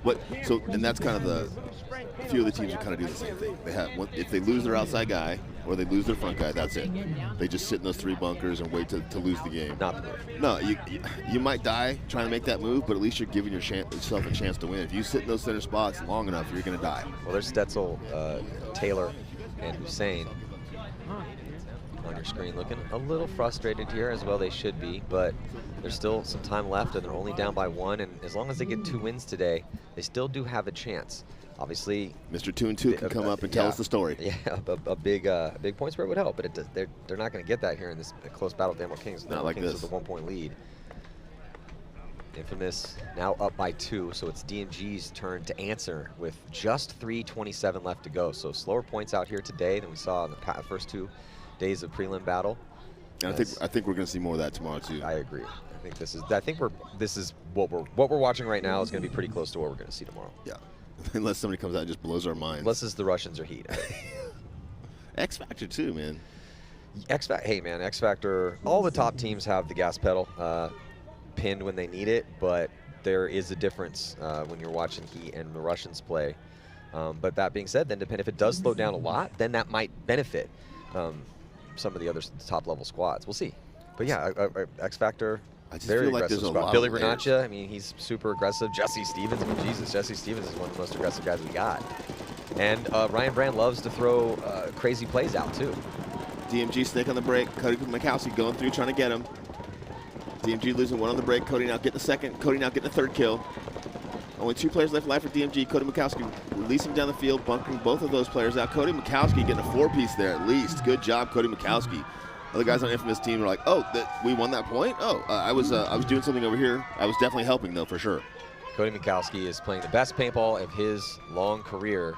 And that's kind of a few of the teams that kind of do the same thing. They have if they lose their outside guy or they lose their front guy, that's it. They just sit in those 3 bunkers and wait to lose the game. Not the move. No, you might die trying to make that move, but at least you're giving yourself a chance to win. If you sit in those center spots long enough, you're going to die. Well, there's Stetzel, Taylor, and Hussein on your screen looking a little frustrated here, as well they should be, but there's still some time left and they're only down by 1, and as long as they get 2 wins today, they still do have a chance. Obviously, Mr. 2-2 can come up and tell us the story. Yeah, a big point spread would help, but they're not going to get that here in this close battle with the ML Kings. Not like Kings this. With a 1-point lead. Infamous now up by 2, so it's DMG's turn to answer with just 3:27 left to go. So slower points out here today than we saw in the first 2 days of prelim battle. And I think we're going to see more of that tomorrow too. I agree. I think this is what we're watching right now is going to be pretty close to what we're going to see tomorrow. Yeah. Unless somebody comes out and just blows our minds. Unless it's the Russians or Heat. X Factor too, man. Hey man, X Factor. All the top teams have the gas pedal pinned when they need it, but there is a difference when you're watching Heat and the Russians play. But that being said, then if it does slow down a lot, then that might benefit some of the other top level squads. We'll see. But yeah, X Factor. I just very feel like aggressive there's a squad. lot Billy of Renaccia, I mean, he's super aggressive. Jesse Stevens, I mean, Jesus, Jesse Stevens is one of the most aggressive guys we got. And Ryan Brand loves to throw crazy plays out too. DMG snake on the break. Cody Mikowski going through, trying to get him. DMG losing 1 on the break. Cody now getting the second. Cody now getting the 3rd kill. Only 2 players left alive for DMG. Cody Mikowski releasing down the field, bunkering both of those players out. Cody Mikowski getting a 4-piece there at least. Good job, Cody Mikowski. Other guys on Infamous team are like, oh, we won that point? Oh, I was doing something over here. I was definitely helping, though, for sure. Cody Mikowski is playing the best paintball of his long career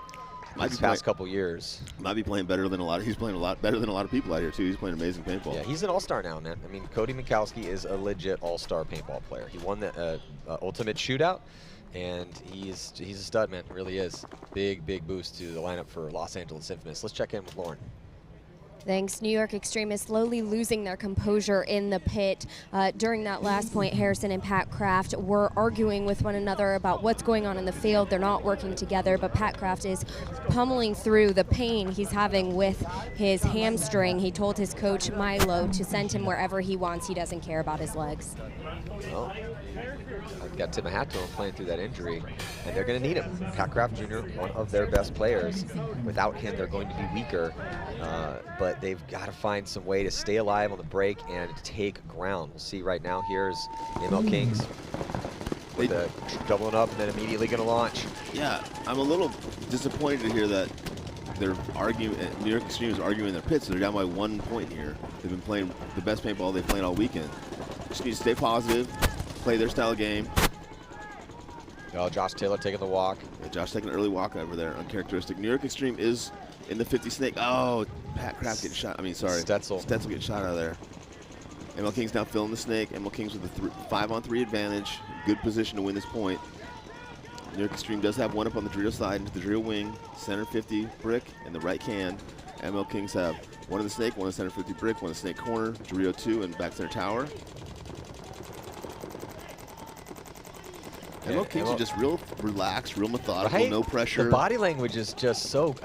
these past couple years. Might be playing better than a lot. He's playing a lot better than a lot of people out here, too. He's playing amazing paintball. Yeah, he's an all-star now, man. I mean, Cody Mikowski is a legit all-star paintball player. He won the Ultimate Shootout, and he's a stud, man. Really is. Big boost to the lineup for Los Angeles Infamous. Let's check in with Lauren. Thanks. New York Extreme is slowly losing their composure in the pit. During that last point, Harrison and Pat Kraft were arguing with one another about what's going on in the field. They're not working together, but Pat Kraft is pummeling through the pain he's having with his hamstring. He told his coach, Milo, to send him wherever he wants. He doesn't care about his legs. Well, I've got Tim Hatto playing through that injury, and they're going to need him. Pat Kraft Jr., one of their best players. Without him, they're going to be weaker, but they've got to find some way to stay alive on the break and take ground. We'll see right now. Here's the ML Kings with the doubling up and then immediately going to launch. Yeah, I'm a little disappointed to hear that they're arguing. New York Extreme is arguing in their pits. So they're down by 1 point here. They've been playing the best paintball they've played all weekend. Just need to stay positive, play their style of game. Oh, Josh Taylor taking the walk. Yeah, Josh taking an early walk over there, uncharacteristic. New York Extreme is in the 50 snake. Oh, Pat Kraft getting shot. I mean, sorry. Stetzel getting shot out of there. ML Kings now filling the snake. ML Kings with a 5-on-3 advantage. Good position to win this point. New York Extreme does have 1 up on the Dorito side into the Dorito wing, center 50 brick, and the right can. ML Kings have 1 in the snake, 1 in center 50 brick, 1 in the snake corner, Dorito 2, and back center tower. ML Kings are just real relaxed, real methodical, right? no pressure. The body language is just so.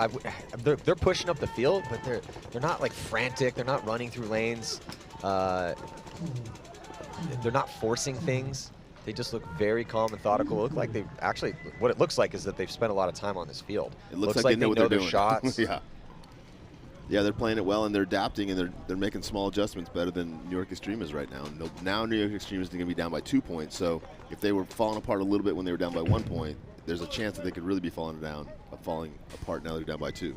They're pushing up the field, but they're not like frantic. They're not running through lanes. They're not forcing things. They just look very calm, methodical. Look like they actually. What it looks like is that they've spent a lot of time on this field. It looks like they know what they're their doing. Shots. Yeah. Yeah, they're playing it well, and they're adapting, and they're making small adjustments better than New York Extreme is right now. Now New York Extreme is going to be down by 2 points, so if they were falling apart a little bit when they were down by 1 point, there's a chance that they could really be falling apart now they're down by 2.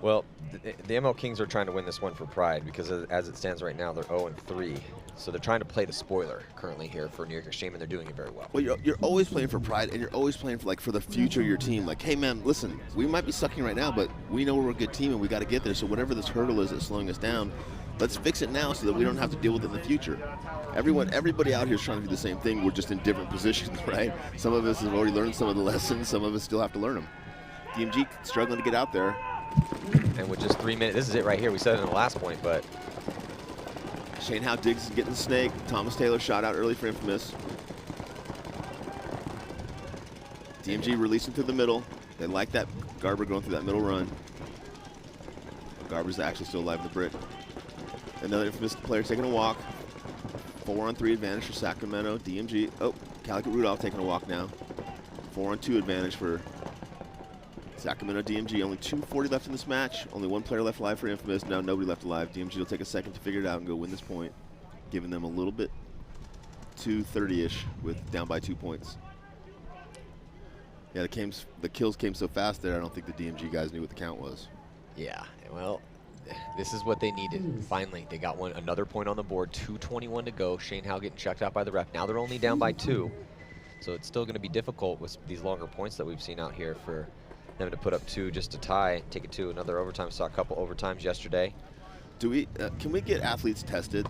Well, the ML Kings are trying to win this one for pride because as it stands right now, they're 0-3. So they're trying to play the spoiler currently here for New York Extreme, and they're doing it very well. Well, you're always playing for pride, and you're always playing for the future of your team. Like, hey, man, listen, we might be sucking right now, but we know we're a good team, and we got to get there. So whatever this hurdle is that's slowing us down, let's fix it now so that we don't have to deal with it in the future. Everybody out here is trying to do the same thing. We're just in different positions, right? Some of us have already learned some of the lessons. Some of us still have to learn them. DMG struggling to get out there. And with just 3 minutes, this is it right here. We said it in the last point, but Shane Howe digs is getting the snake. Thomas Taylor shot out early for Infamous. DMG releasing through the middle. They like that Garber going through that middle run. Garber's actually still alive in the brick. Another Infamous player taking a walk. 4-on-3 advantage for Sacramento. DMG. Oh, Calicut Rudolph taking a walk now. 4-on-2 advantage for Sacramento DMG. Only 2:40 left in this match. Only one player left alive for Infamous. Now nobody left alive. DMG will take a second to figure it out and go win this point, giving them a little bit 2:30-ish with down by 2 points. Yeah, the kills came so fast there, I don't think the DMG guys knew what the count was. yeah, well, this is what they needed. Finally, they got another point on the board. 2:21 to go. Shane Howe getting checked out by the ref. Now they're only down by 2, so it's still going to be difficult with these longer points that we've seen out here for them to put up 2 just to tie, take it to another overtime. Saw a couple overtimes yesterday. Can we get athletes tested?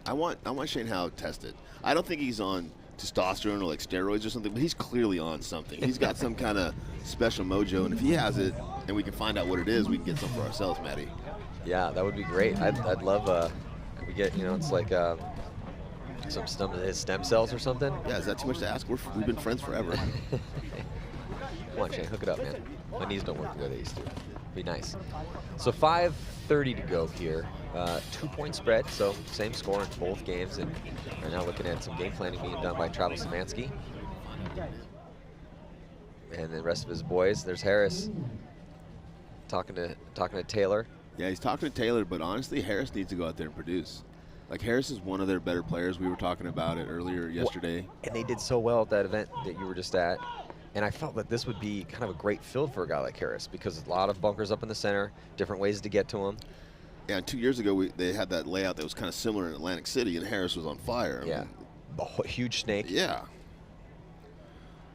I want Shane Howe tested. I don't think he's on testosterone or like steroids or something, but he's clearly on something. He's got some kind of special mojo, and if he has it and we can find out what it is, we can get some for ourselves, Matty. Yeah, that would be great. I'd love, could we get, it's like some of his stem cells or something? Yeah, is that too much to ask? We've been friends forever. Come on, Shane, hook it up, man. My knees don't work the way they used to. Be nice. So 5:30 to go here. 2-point spread, so same score in both games, and we're now looking at some game planning being done by Travis Szymanski. And the rest of his boys. There's Harris talking to Taylor. Yeah, he's talking to Taylor, but honestly, Harris needs to go out there and produce. Like, Harris is one of their better players. We were talking about it earlier yesterday. And they did so well at that event that you were just at. And I felt that this would be kind of a great field for a guy like Harris because a lot of bunkers up in the center, different ways to get to him. Yeah, and 2 years ago, they had that layout that was kind of similar in Atlantic City, and Harris was on fire. Yeah, a huge snake. Yeah.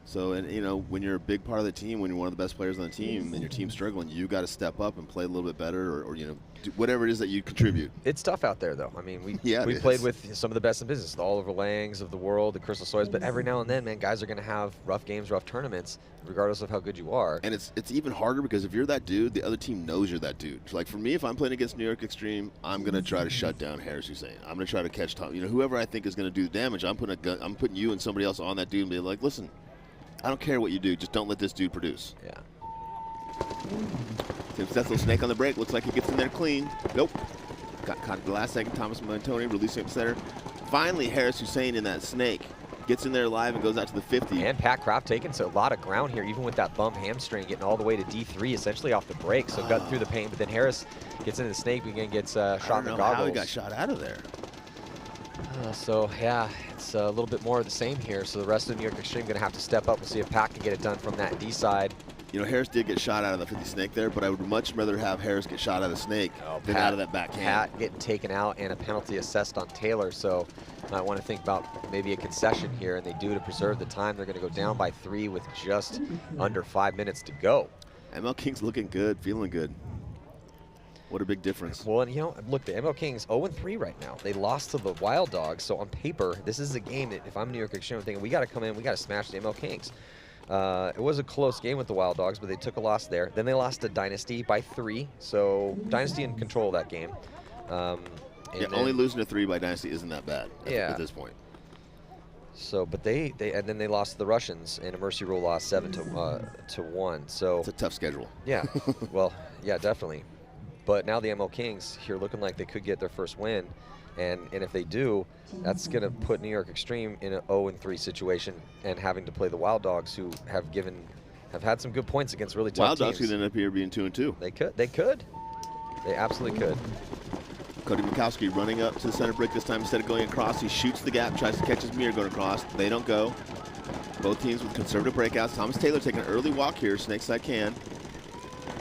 So, and when you're a big part of the team, when you're one of the best players on the team, and your team's struggling, you got to step up and play a little bit better, or do whatever it is that you contribute. It's tough out there, though. I mean, we played with some of the best in business, the Oliver Langs of the world, the Crystal Soys, but every now and then, man, guys are going to have rough games, rough tournaments, regardless of how good you are. And it's even harder because if you're that dude, the other team knows you're that dude. Like for me, if I'm playing against New York Extreme, I'm going to try to shut down Harris Hussein. I'm going to try to catch Tom. Whoever I think is going to do the damage, I'm putting you and somebody else on that dude and be like, listen, I don't care what you do, just don't let this dude produce. Yeah. Tim Stetzel, snake on the break. Looks like he gets in there clean. Nope. Got caught at the last second. Thomas Montoni releasing up center. Finally, Harris Hussein in that snake. Gets in there live and goes out to the 50. And Pat Kraft taking a lot of ground here, even with that bum hamstring, getting all the way to D3, essentially off the break. So got through the paint, but then Harris gets into the snake, again gets shot in the goggles. How he got shot out of there. So yeah, it's a little bit more of the same here. So the rest of New York Extreme going to have to step up. We'll see if Pat can get it done from that D side. Harris did get shot out of the 50 snake there, but I would much rather have Harris get shot out of the snake than out of that backhand. Pat getting taken out and a penalty assessed on Taylor. So I want to think about maybe a concession here, and they do to preserve the time. They're going to go down by 3 with just under 5 minutes to go. ML Kings looking good, feeling good. What a big difference. Well, and look, the ML Kings 0-3 right now. They lost to the Wild Dogs, so on paper, this is a game that if I'm New York Extreme, I'm thinking we got to come in, we got to smash the ML Kings. It was a close game with the Wild Dogs, but they took a loss there. Then they lost to Dynasty by 3, so Dynasty in control of that game. Only losing to 3 by Dynasty isn't that bad at this point. So, but and then they lost to the Russians in a mercy rule loss 7-1. So It's a tough schedule. yeah, well, yeah, definitely. But now the ML Kings here looking like they could get their first win, and if they do, that's going to put New York Extreme in an 0-3 situation and having to play the Wild Dogs, who have had some good points against really tough Wild teams. Dogs could end up here being 2-2. They could. They absolutely could. Cody Mikowski running up to the center brick this time. Instead of going across, he shoots the gap, tries to catch his mirror going across. They don't go. Both teams with conservative breakouts. Thomas Taylor taking an early walk here. Snakeside can.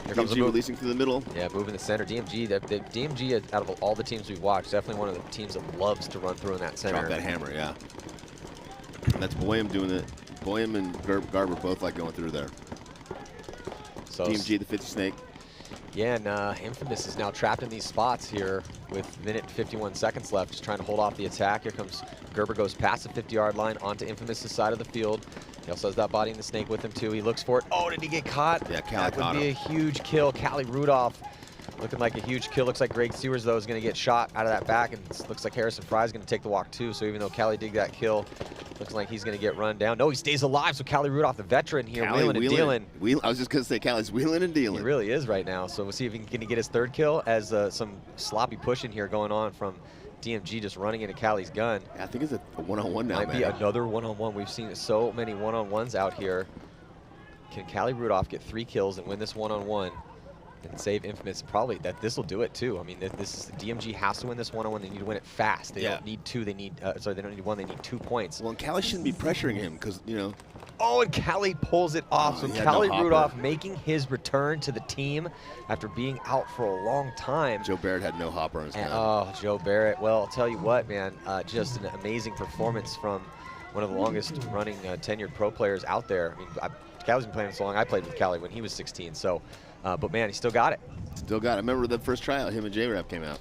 Here comes the DMG move. releasing through the middle. Yeah, moving the center. DMG, out of all the teams we've watched, definitely one of the teams that loves to run through in that center. Drop that hammer, yeah. And that's Boyum doing it. Boyum and Garber both like going through there. So DMG, the 50 snake. yeah, and Infamous is now trapped in these spots here with minute 51 seconds left, just trying to hold off the attack. Here comes Gerber, goes past the 50-yard line onto Infamous' side of the field. He also has that body in the snake with him too. He looks for it. Oh, did he get caught? Yeah, Callie that caught would be him. a huge kill. Callie Rudolph looking like a huge kill. Looks like Greg Sewers, though, is going to get shot out of that back, and it looks like Harrison Fry is going to take the walk too. So even though Callie did that kill, looks like he's going to get run down. No, he stays alive. So Callie Rudolph, the veteran here, wheeling and dealing. I was just going to say, Callie's wheeling and dealing. He really is right now. So we'll see if he can get his third kill, as some sloppy pushing here going on from DMG, just running into Callie's gun. I think it's a one-on-one now, Might man. be another one-on-one. We've seen so many one-on-ones out here. Can Callie Rudolph get 3 kills and win this one-on-one and save Infamous? Probably that. This will do it too. I mean, this is, DMG has to win this one-on-one. They need to win it fast. They don't need 2. They need sorry, they don't need 1. They need 2 points. Well, and Callie shouldn't be pressuring him because, you know. Oh, and Callie pulls it off. So he had no Callie hopper. Rudolph making his return to the team after being out for a long time. Joe Barrett had no hopper on his gun. Oh, Joe Barrett. Well, I'll tell you what, man, just an amazing performance from one of the longest running tenured pro players out there. I mean, Callie's been playing so long. I played with Callie when he was 16. So, but man, he still got it. Still got it. I remember the first tryout, him and J-Rap came out.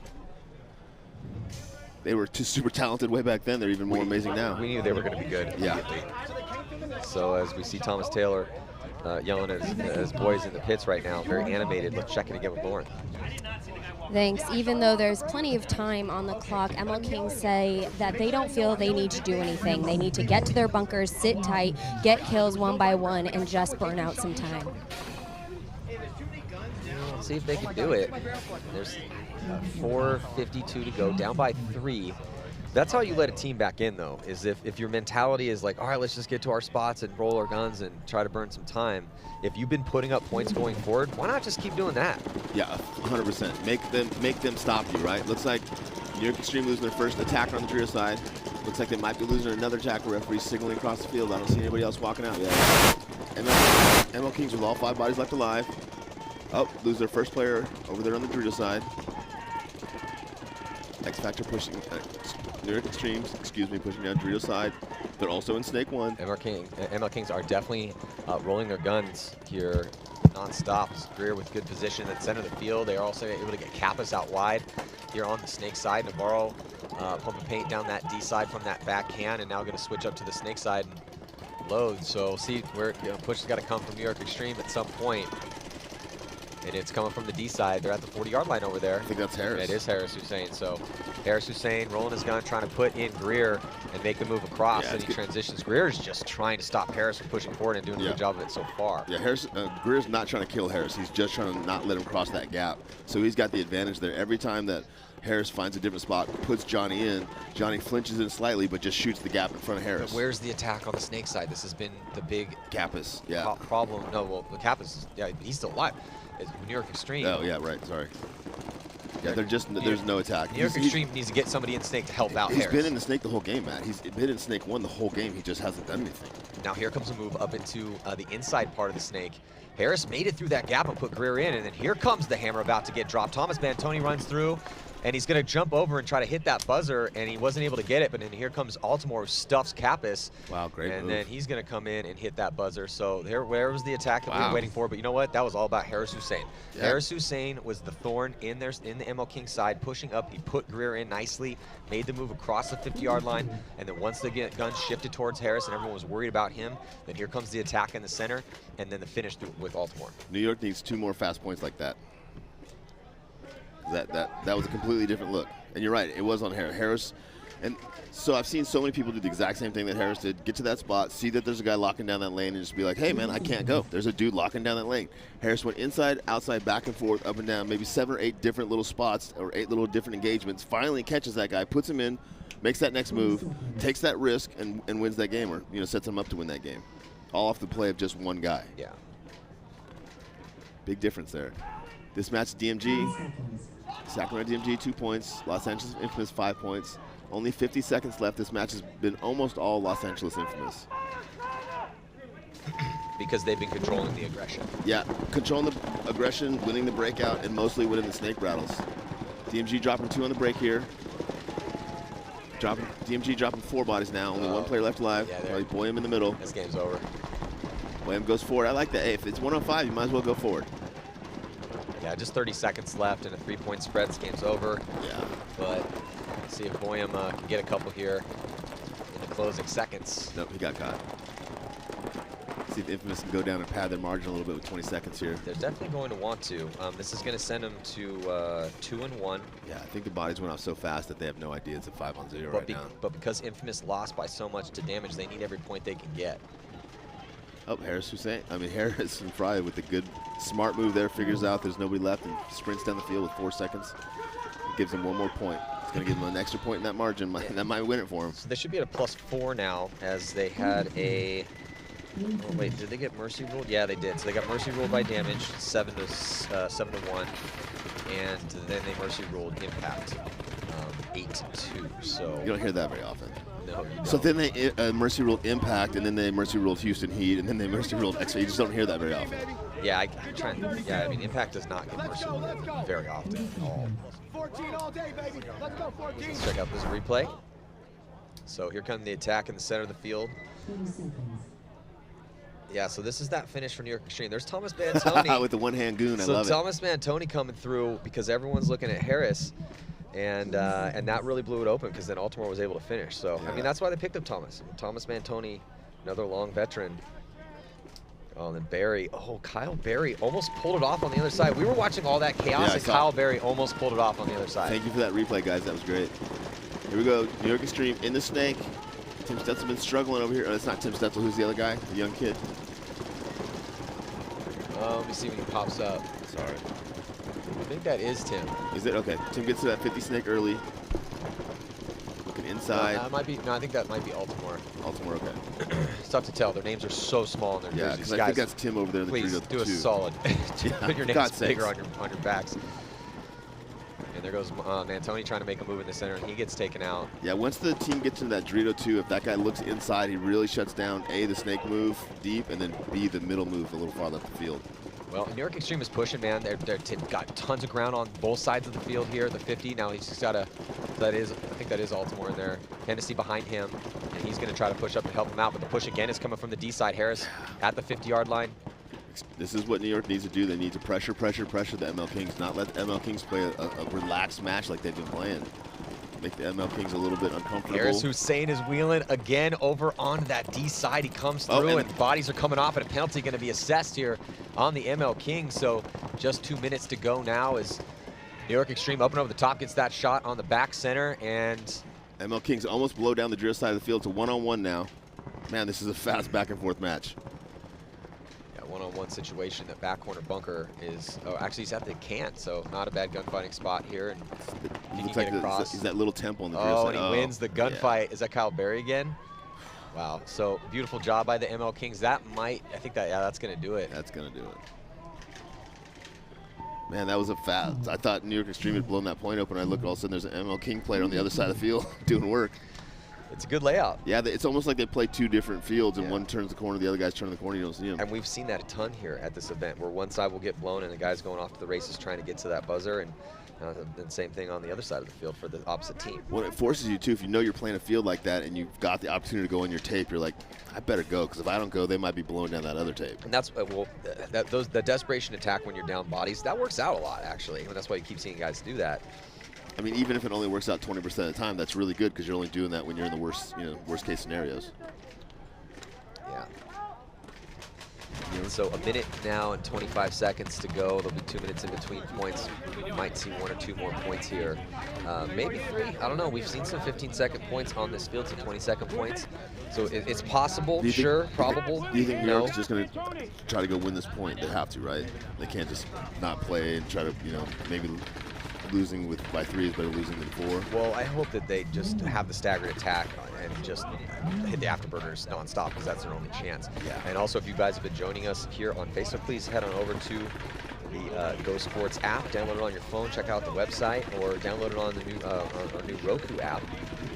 They were two super talented way back then. They're even more amazing now. We knew they were going to be good immediately. So as we see Thomas Taylor yelling at his boys in the pits right now, very animated. Let's check it again with Lauren. Thanks. Even though there's plenty of time on the clock, ML Kings say that they don't feel they need to do anything. They need to get to their bunkers, sit tight, get kills one by one, and just burn out some time. Let's see if they can do it. There's 4:52 to go, down by 3. That's how you let a team back in, though, is if your mentality is like, all right, let's just get to our spots and roll our guns and try to burn some time. If you've been putting up points going forward, why not just keep doing that? Yeah, 100%. Make them stop you, right? Looks like New York Extreme losing their first attacker on the trio side. Looks like they might be losing another attacker. Referee signaling across the field. I don't see anybody else walking out yet. ML Kings with all 5 bodies left alive. Oh, lose their first player over there on the Dorito side. X Factor pushing, New York Extremes, pushing down Dorito side. They're also in Snake 1. ML Kings are definitely rolling their guns here non-stop. Greer with good position at center of the field. They are also able to get Kappas out wide here on the Snake side. Navarro pumping paint down that D side from that backhand, and now going to switch up to the Snake side and load. So see where push has got to come from New York Extreme at some point. And it's coming from the D side. They're at the 40-yard line over there. I think that's Harris. It is Harris Hussein. So Harris Hussein rolling his gun, trying to put in Greer and make a move across. Yeah, and he transitions. Greer is just trying to stop Harris from pushing forward and doing a good job of it so far. Yeah, Greer's not trying to kill Harris. He's just trying to not let him cross that gap. So he's got the advantage there. Every time that Harris finds a different spot, puts Johnny in, Johnny flinches in slightly, but just shoots the gap in front of Harris. But where's the attack on the Snake side? This has been the big Kappas, problem. No, well, the Kappas, he's still alive. It's New York Extreme. Oh, yeah, right, sorry. Yeah, there's no attack. New York Extreme needs to get somebody in Snake to help out Harris. He's been in the Snake the whole game, Matt. He's been in Snake 1 the whole game. He just hasn't done anything. Now here comes a move up into the inside part of the Snake. Harris made it through that gap and put Greer in, and then here comes the hammer about to get dropped. Thomas Bantoni runs through, and he's going to jump over and try to hit that buzzer, and he wasn't able to get it, but then here comes Altimore, who stuffs Kappas. Wow, great And move. then he's going to come in and hit that buzzer. So where was the attack that we were waiting for? But you know what? That was all about Harris Hussein. Yeah. Harris Hussein was the thorn in the ML King side, pushing up. He put Greer in nicely, made the move across the 50-yard line, and then once the gun shifted towards Harris and everyone was worried about him, then here comes the attack in the center, and then the finish with Altimore. New York needs 2 more fast points like that. That was a completely different look. And you're right, it was on Harris. And so I've seen so many people do the exact same thing that Harris did. Get to that spot, see that there's a guy locking down that lane, and just be like, hey, man, I can't go. There's a dude locking down that lane. Harris went inside, outside, back and forth, up and down, maybe 7 or 8 different little spots or 8 little different engagements. Finally catches that guy, puts him in, makes that next move, takes that risk, and wins that game, or sets him up to win that game. All off the play of just one guy. Yeah. Big difference there. This match, DMG. Sacramento DMG 2 points. Los Angeles Infamous 5 points. Only 50 seconds left. This match has been almost all Los Angeles Infamous. Because they've been controlling the aggression. Yeah, controlling the aggression, winning the breakout, and mostly winning the snake battles. DMG dropping 2 on the break here. DMG dropping 4 bodies now. Only 1 player left alive. Yeah, probably Boyum in the middle. This game's over. Boyum goes forward. I like that. Hey, if it's 1 on 5, you might as well go forward. Yeah, just 30 seconds left and a 3-point spread. This game's over. Yeah. But see if Boyum can get a couple here in the closing seconds. Nope, he got caught. See if Infamous can go down and pad their margin a little bit with 20 seconds here. They're definitely going to want to. This is going to send them to 2-1. Yeah, I think the bodies went off so fast that they have no idea it's a 5-on-0 right now. But because Infamous lost by so much to damage, they need every point they can get. Oh, Harris Hussein. I mean, Harris and Fry with a good, smart move there, figures out there's nobody left and sprints down the field with 4 seconds. Gives him 1 more point. It's going to give him an extra point in that margin. That might win it for him. So they should be at a +4 now, as they had a... Oh, wait, did they get mercy ruled? Yeah, they did. So they got mercy ruled by damage, 7 to 1, and then they mercy ruled impact, 8 to 2. So You don't hear that very often. no, you don't. So then they mercy ruled Impact, and then they mercy ruled Houston Heat, and then they mercy ruled XL. You just don't hear that very often. Yeah, I'm trying. Yeah, I mean, Impact does not get mercy ruled very often at all. 14 all day, baby. Let's go, 14. Let's check out this replay. So here comes the attack in the center of the field. Yeah, so this is that finish for New York Extreme. There's Thomas Bantoni. With the one-hand goon, I so love Thomas Bantoni coming through because everyone's looking at Harris, and that really blew it open because then Altamore was able to finish. So, Yeah. I mean, that's why they picked up Thomas. Thomas Bantoni, another long veteran. Oh, and then Barry. Oh, Kyle Barry almost pulled it off on the other side. We were watching all that chaos, Yeah, I and saw Kyle it. Barry almost pulled it off on the other it. side. Thank you for that replay, guys. That was great. Here we go. New York Extreme in the snake. Tim Stetzel's been struggling over here. Oh, it's not Tim Stetzel. Who's the other guy? The young kid. Let me see when he pops up. Sorry. I think that is Tim. Is it? Okay. Tim gets to that 50 snake early. Looking inside. That might be. No, I think that might be Altamore. Altamore, okay. It's tough to tell. Their names are so small in their Yeah, jerseys. because I think that's Tim over there in the Please Dorito do us 2. a solid. Put your names God's bigger sakes. on your backs. And there goes Antoni trying to make a move in the center, and he gets taken out. Yeah, once the team gets into that Dorito 2, if that guy looks inside, he really shuts down A, the snake move deep, and then B, the middle move a little farther up the field. Well, New York Extreme is pushing, man. They're got tons of ground on both sides of the field here. The 50, now he's just got a, I think that is Altamore in there. Hennessy behind him, and he's going to try to push up to help him out, but the push again is coming from the D side. Harris at the 50-yard line. This is what New York needs to do. They need to pressure the ML Kings, not let the ML Kings play a relaxed match like they've been playing. Make the ML Kings a little bit uncomfortable. Harris Hussein is wheeling again over on that D side. He comes through, and bodies are coming off, and a penalty going to be assessed here on the ML Kings. So just 2 minutes to go now as New York Extreme up and over the top gets that shot on the back center, and ML Kings almost blow down the drill side of the field to 1-on-1 now. Man, this is a fast back and forth match. One-on-one situation. That back corner bunker is, oh, actually he's at the can, so not a bad gunfighting spot here. And he Looks can like get across. he's that little temple on the drill side. And he wins the gunfight. Is that Kyle Barry again? Wow. So beautiful job by the ML Kings. That might, I think that, yeah, that's going to do it. That's going to do it. Man, that was a fast. I thought New York Extreme had blown that point open. I looked, all of a sudden there's an ML King player on the other side of the field doing work. It's a good layout. Yeah, it's almost like they play 2 different fields, and one turns the corner, the other guy's turning the corner, you don't see him. And we've seen that a ton here at this event, where one side will get blown and the guy's going off to the races trying to get to that buzzer, and then same thing on the other side of the field for the opposite team. Well, it forces you too, if you know you're playing a field like that and you've got the opportunity to go on your tape, you're like, I better go, because if I don't go, they might be blowing down that other tape. And that's, the desperation attack when you're down bodies, that works out a lot, actually. And that's why you keep seeing guys do that. I mean, even if it only works out 20% of the time, that's really good, because you're only doing that when you're in the worst case scenarios. Yeah. You know? So a minute now and 25 seconds to go. There'll be 2 minutes in between points. We might see 1 or 2 more points here. Maybe 3. I don't know. We've seen some 15-second points on this field, some 20-second points. So it's possible, sure, probable. Do you think New no. York's just going to try to go win this point? They have to, right? They can't just not play and try to, you know, maybe losing by 3 is better losing than 4. Well, I hope that they just have the staggered attack and just hit the afterburners nonstop, because that's their only chance. Yeah. And also, if you guys have been joining us here on Facebook, please head on over to the Go Sports app, download it on your phone, check out the website, or download it on the new our new Roku app.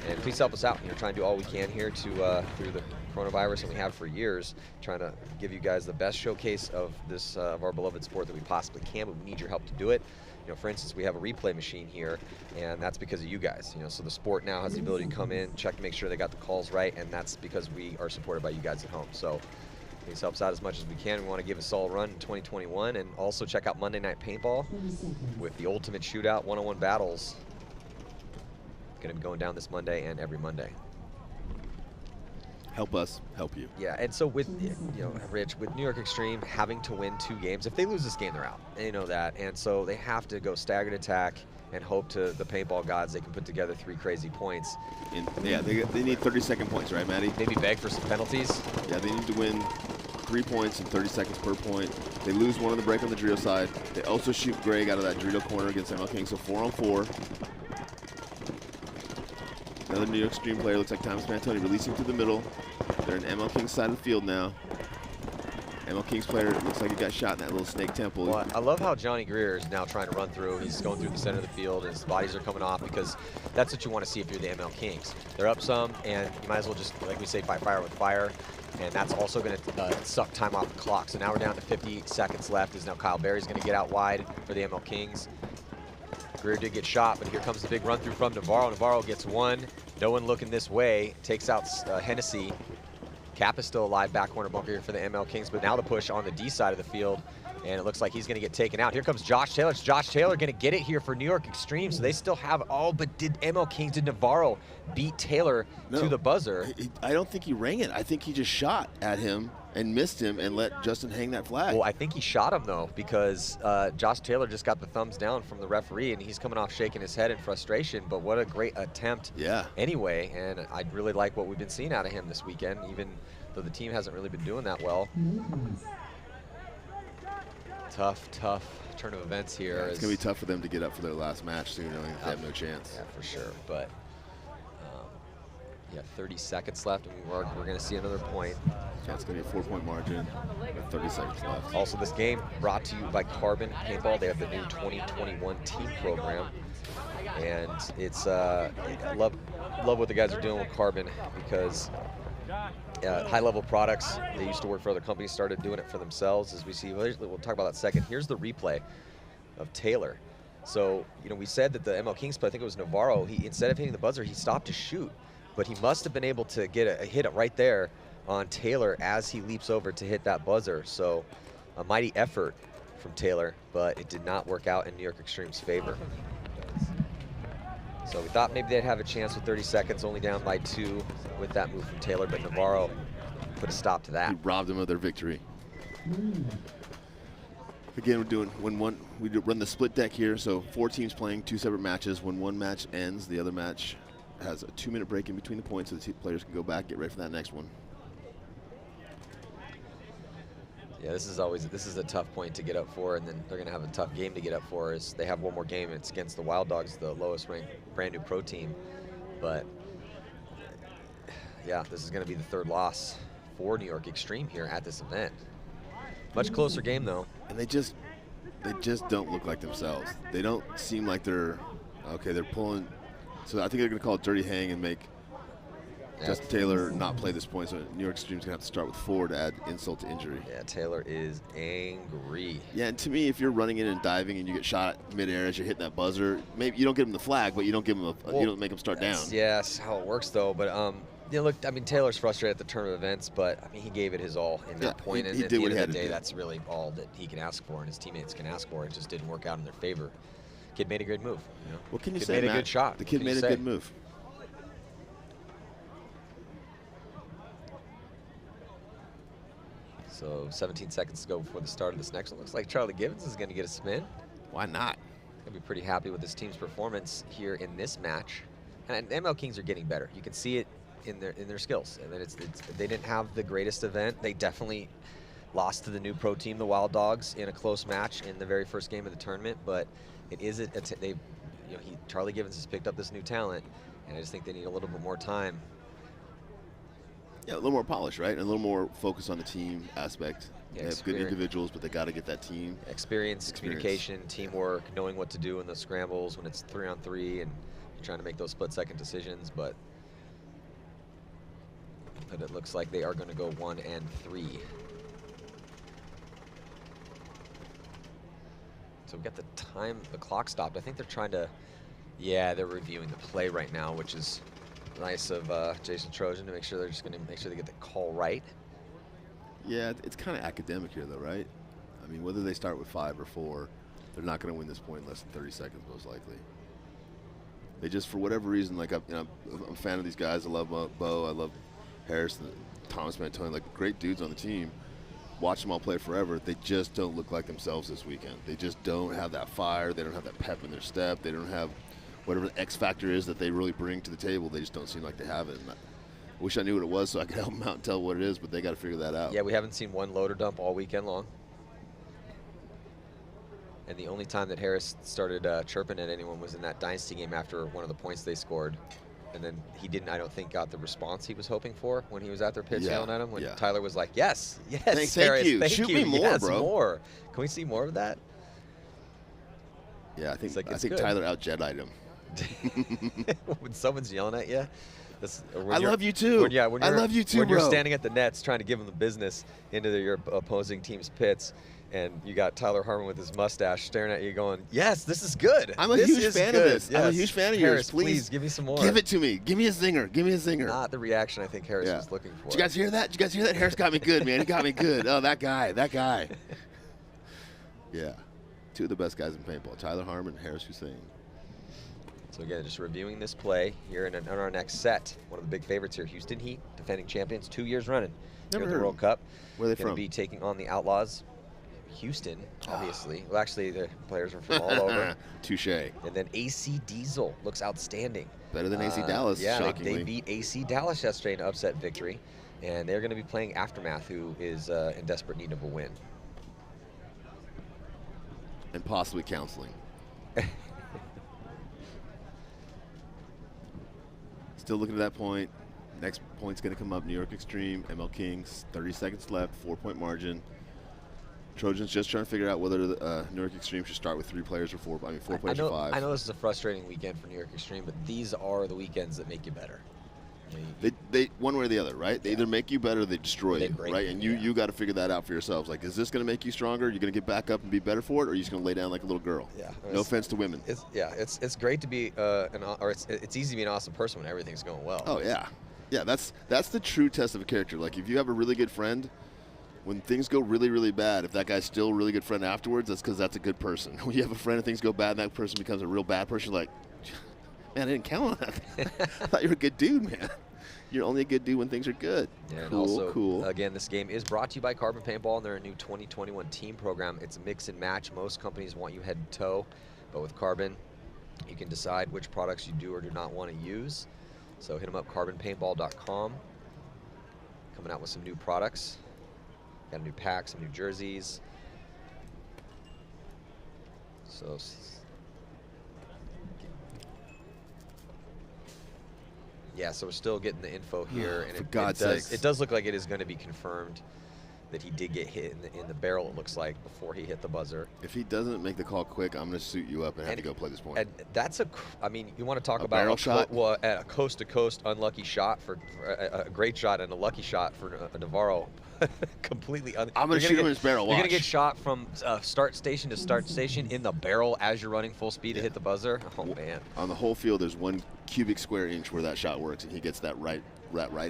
And please help us out. You know, trying to do all we can here to through the coronavirus, and we have for years, trying to give you guys the best showcase of this of our beloved sport that we possibly can. But we need your help to do it. You know, for instance, we have a replay machine here, and that's because of you guys. You know, so the sport now has the ability to come in, check to make sure they got the calls right, and that's because we are supported by you guys at home. So please help us out as much as we can. We want to give us all a run in 2021, and also check out Monday Night Paintball with the Ultimate Shootout 101 battles. Going to be going down this Monday and every Monday. Help us help you. Yeah, and so with, you know, Rich, with New York Extreme having to win 2 games, if they lose this game, they're out. And you know that. And so they have to go staggered attack and hope to the paintball gods they can put together 3 crazy points. And yeah, they need 30-second points, right, Maddie? Maybe beg for some penalties. Yeah, they need to win 3 points in 30 seconds per point. They lose 1 on the break on the Dorito side. They also shoot Greg out of that Dorito corner against ML King, so 4 on 4. Another New York Extreme player, looks like Thomas Pantoni, releasing to the middle. They're in ML King's side of the field now. ML King's player looks like he got shot in that little snake temple. Well, I love how Johnny Greer is now trying to run through. He's going through the center of the field, and his bodies are coming off, because that's what you want to see if you're the ML Kings. They're up some, and you might as well just, like we say, fight fire with fire. And that's also going to suck time off the clock. So now we're down to 50 seconds left. Is now Kyle Berry's going to get out wide for the ML Kings. Greer did get shot, but here comes the big run through from Navarro. Navarro gets 1. No one looking this way. Takes out Hennessy. Cap is still alive, back corner bunker here for the ML Kings, but now the push on the D side of the field, and it looks like he's going to get taken out. Here comes Josh Taylor. It's Josh Taylor going to get it here for New York Extreme, so they still have all, but did ML Kings, did Navarro beat Taylor to the buzzer? I don't think he rang it. I think he just shot at him and missed him and let Justin hang that flag. Well, I think he shot him, though, because Josh Taylor just got the thumbs down from the referee, and he's coming off shaking his head in frustration, but what a great attempt anyway, and I really like what we've been seeing out of him this weekend, even though the team hasn't really been doing that well. Tough turn of events here. Yeah, it's going to be tough for them to get up for their last match soon, knowing that they have no chance. Yeah, for sure, but yeah, 30 seconds left, and we're going to see another point. So it's going to be a 4-point margin with 30 seconds left. Also, this game brought to you by Carbon Paintball. They have the new 2021 team program, and it's I love what the guys are doing with Carbon, because high-level products. They used to work for other companies, started doing it for themselves, as we see. We'll talk about that in a second. Here's the replay of Taylor. So, you know, we said that the ML Kings play, I think it was Navarro, instead of hitting the buzzer, he stopped to shoot. But he must have been able to get a hit it right there on Taylor as he leaps over to hit that buzzer. So a mighty effort from Taylor, but it did not work out in New York Extreme's favor. So we thought maybe they'd have a chance with 30 seconds, only down by 2 with that move from Taylor, but Navarro put a stop to that. He robbed them of their victory. Again, we're doing we run the split deck here, so 4 teams playing 2 separate matches. When one match ends, the other match has a 2-minute break in between the points, so the players can go back, get ready for that next one. Yeah, this is a tough point to get up for, and then they're going to have a tough game to get up for. Is they have one more game. It's against the Wild Dogs, the lowest ranked brand new pro team. But yeah, this is going to be the 3rd loss for New York Extreme here at this event. Much closer game though. And they just don't look like themselves. They don't seem like they're pulling. So I think they're going to call it dirty hang and make Justin Taylor not play this point. So New York Extreme's going to have to start with 4 to add insult to injury. Yeah, Taylor is angry. Yeah, and to me, if you're running in and diving and you get shot midair as you're hitting that buzzer, maybe you don't give him the flag, but you don't give him you don't make him start down. Yes, how it works though. But you know, look, I mean, Taylor's frustrated at the turn of events, but I mean, he gave it his all in that point. He and at did the what end he of had the to day, do. that's really all that he can ask for and his teammates can ask for. It just didn't work out in their favor. Kid made a great move. You know? What can you kid say, made Matt? a good shot. The kid made a good move. So 17 seconds to go before the start of this next one. Looks like Charlie Gibbons is going to get a spin. Why not? Gonna be pretty happy with his team's performance here in this match. And ML Kings are getting better. You can see it in their skills. And then they didn't have the greatest event. They definitely lost to the new pro team, the Wild Dogs, in a close match in the very first game of the tournament. But it is Charlie Gibbons has picked up this new talent, and I just think they need a little bit more time. Yeah, a little more polish, right? And a little more focus on the team aspect. Yeah, they have good individuals, but they got to get that team. Experience, communication, teamwork, knowing what to do in the scrambles when it's 3-on-3 and you're trying to make those split-second decisions. But it looks like they are going to go 1 and 3. So we got the time, the clock stopped. I think they're trying to, yeah, they're reviewing the play right now, which is nice of Jason Trojan to make sure they're just going to make sure they get the call right. Yeah, it's kind of academic here, though, right? I mean, whether they start with 5 or 4, they're not going to win this point in less than 30 seconds, most likely. They just, for whatever reason, like, I'm a fan of these guys. I love Bo. I love Harris, and Thomas Mantoni, like, great dudes on the team. Watch them all play forever. They just don't look like themselves this weekend. They just don't have that fire. They don't have that pep in their step. They don't have whatever the X factor is that they really bring to the table. They just don't seem like they have it. And I wish I knew what it was so I could help them out and tell what it is, but they got to figure that out. Yeah, we haven't seen one loader dump all weekend long. And the only time that Harris started chirping at anyone was in that Dynasty game after one of the points they scored. And then he didn't, I don't think, got the response he was hoping for when he was out there pitch yelling at him. When Tyler was like, yes, thank Harris, you. Thank Shoot you. me more, yes, bro. More. Can we see more of that? Yeah, I think good. Tyler out-Jedi'd him. When someone's yelling at you. I love you too. I love you too, When bro. you're standing at the nets trying to give them the business into your opposing team's pits, and you got Tyler Harmon with his mustache staring at you going, yes, this is good. I'm a huge fan of this. Yes. I'm a huge fan of Harris, yours. Please give me some more. Give it to me. Give me a zinger. Give me a zinger. Not the reaction I think Harris was looking for. Did you guys hear that? Did you guys hear that? Harris got me good, man. He got me good. Oh, that guy. Yeah. Two of the best guys in paintball, Tyler Harmon and Harris Hussein. So again, just reviewing this play here in our next set. One of the big favorites here, Houston Heat, defending champions 2 years running here at the World Cup. Where are they Going from? to be taking on the Outlaws. Houston, obviously. Well, actually, the players are from all over. Touche. And then AC Diesel looks outstanding. Better than AC Dallas, yeah, shockingly. they beat AC Dallas yesterday in an upset victory. And they're going to be playing Aftermath, who is in desperate need of a win. And possibly counseling. Still looking at that point. Next point's going to come up, New York Extreme, ML Kings, 30 seconds left, 4-point margin. Trojans just trying to figure out whether New York Extreme should start with 3 players or 4 players or 5. I know this is a frustrating weekend for New York Extreme, but these are the weekends that make you better. They one way or the other, right? They either make you better or they destroy you, right? And you got to figure that out for yourselves. Like, is this going to make you stronger? You're going to get back up and be better for it, or are you just going to lay down like a little girl? Yeah. No offense to women. It's great to be it's easy to be an awesome person when everything's going well. Oh yeah, yeah. That's the true test of a character. Like, if you have a really good friend, when things go really, really bad, if that guy's still a really good friend afterwards, that's because that's a good person. When you have a friend and things go bad and that person becomes a real bad person, you're like, man, I didn't count on that. I thought you were a good dude, man. You're only a good dude when things are good. Yeah, cool. Again, this game is brought to you by Carbon Paintball and their new 2021 team program. It's a mix and match. Most companies want you head to toe, but with Carbon, you can decide which products you do or do not want to use. So hit them up, carbonpaintball.com. Coming out with some new products. Got a new pack, some new jerseys. So yeah, so we're still getting the info here, and it does look like it is going to be confirmed that he did get hit in the barrel, it looks like, before he hit the buzzer. If he doesn't make the call quick, I'm going to suit you up and have to go play this point. And that's I mean, you want to talk about barrel shot? A coast-to-coast unlucky shot for a great shot and a lucky shot for Navarro. Completely I'm going to shoot him in his barrel. You're going to get shot from start station to start station in the barrel as you're running full speed to hit the buzzer. Oh, man. On the whole field, there's 1 cubic square inch where that shot works, and he gets that right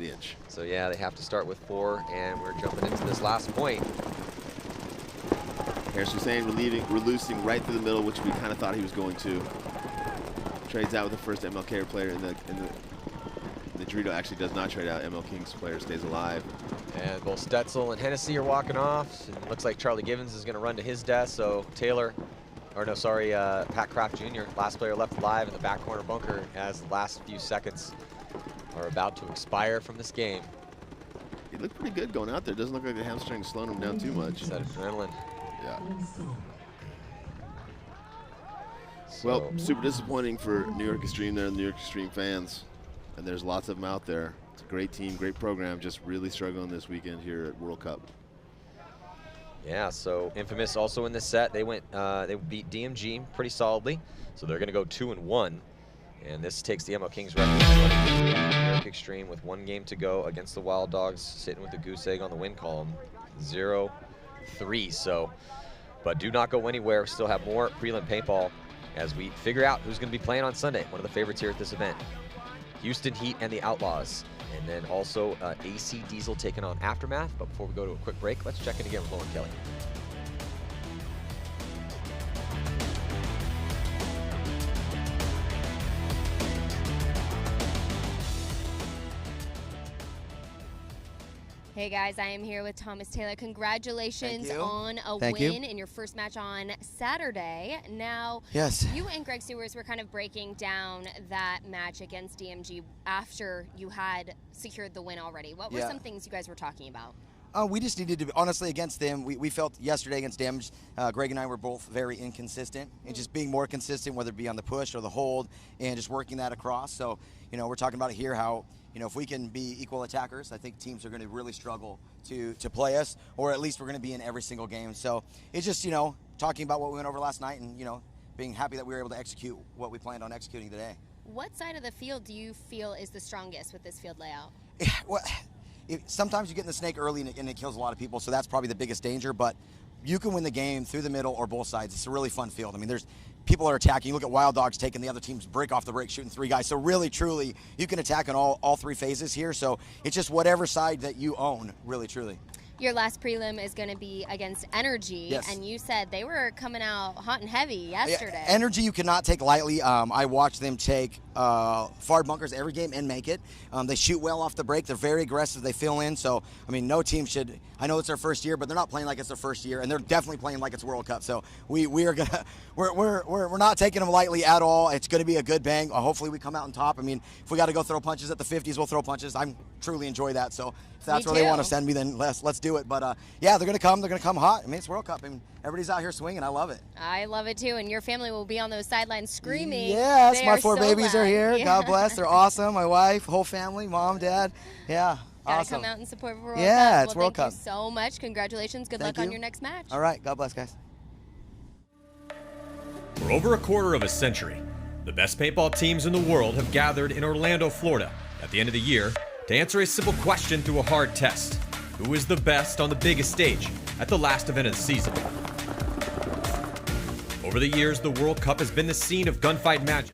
inch. So, yeah, they have to start with 4, and we're jumping into this last point. Harris Hussein releasing right through the middle, which we kind of thought he was going to. Trades out with the first MLK player in the Dorito actually does not trade out. ML King's player stays alive. And both Stetzel and Hennessy are walking off. And looks like Charlie Givens is going to run to his death. So Taylor, or no, sorry, Pat Kraft Jr., last player left alive in the back corner bunker as the last few seconds are about to expire from this game. He looked pretty good going out there. Doesn't look like the hamstring's slowing him down too much. Is that adrenaline? Yeah. So, Well, super disappointing for New York Extreme there, the New York Extreme fans. And there's lots of them out there. It's a great team, great program, just really struggling this weekend here at World Cup. yeah, so Infamous also in this set. They beat DMG pretty solidly. So they're going to go 2-1. And this takes the ML Kings record to New York Extreme with 1 game to go against the Wild Dogs, sitting with the goose egg on the win column, 0-3. So, but do not go anywhere. We still have more prelim paintball as we figure out who's going to be playing on Sunday. One of the favorites here at this event, Houston Heat and the Outlaws. And then also AC Diesel taking on Aftermath. But before we go to a quick break, let's check in again with Lauren Kelly. Hey guys, I am here with Thomas Taylor. Congratulations Thank you. on a Thank you. win in your first match on Saturday. Now, Yes. you and Greg Sewers were kind of breaking down that match against DMG after you had secured the win already. What were Yeah. some things you guys were talking about? We just needed to, honestly, against them, we felt yesterday against them, Greg and I were both very inconsistent, and just being more consistent, whether it be on the push or the hold, and just working that across. So, you know, we're talking about it here how, you know, if we can be equal attackers, I think teams are going to really struggle to play us, or at least we're going to be in every single game. So it's just, you know, talking about what we went over last night and, you know, being happy that we were able to execute what we planned on executing today. What side of the field do you feel is the strongest with this field layout? Well, sometimes you get in the snake early and it kills a lot of people, so that's probably the biggest danger, but you can win the game through the middle or both sides. It's a really fun field. I mean, there's people are attacking. You look at Wild Dogs taking the other team's break off the break, shooting 3 guys. So really, truly, you can attack in all 3 phases here. So it's just whatever side that you own, really, truly. Your last prelim is going to be against Energy, Yes. and you said they were coming out hot and heavy yesterday. Yeah, Energy you cannot take lightly. I watched them take far bunkers every game and make it. They shoot well off the break. They're very aggressive. They fill in. So, I mean, no team should. I know it's their first year, but they're not playing like it's their first year, and they're definitely playing like it's World Cup. So we're not taking them lightly at all. It's going to be a good bang. Hopefully we come out on top. I mean, if we got to go throw punches at the 50s, we'll throw punches. I truly enjoy that. So if that's where they want to send me, then let's do it. But yeah, they're going to come. They're going to come hot. I mean, it's World Cup. I mean, everybody's out here swinging. I love it. I love it too, and your family will be on those sidelines screaming. Yes, They my are 4 so babies are loud. here. Yeah. God bless. They're awesome. My wife, whole family, mom, dad. Yeah, Gotta awesome. come out and support World Yeah, Cup. it's World Thank Cup. you so much. Congratulations. Good Thank luck on you. your next match. All right. God bless, guys. For over a quarter of a century, the best paintball teams in the world have gathered in Orlando, Florida at the end of the year to answer a simple question through a hard test. Who is the best on the biggest stage at the last event of the season? Over the years, the World Cup has been the scene of gunfight matches.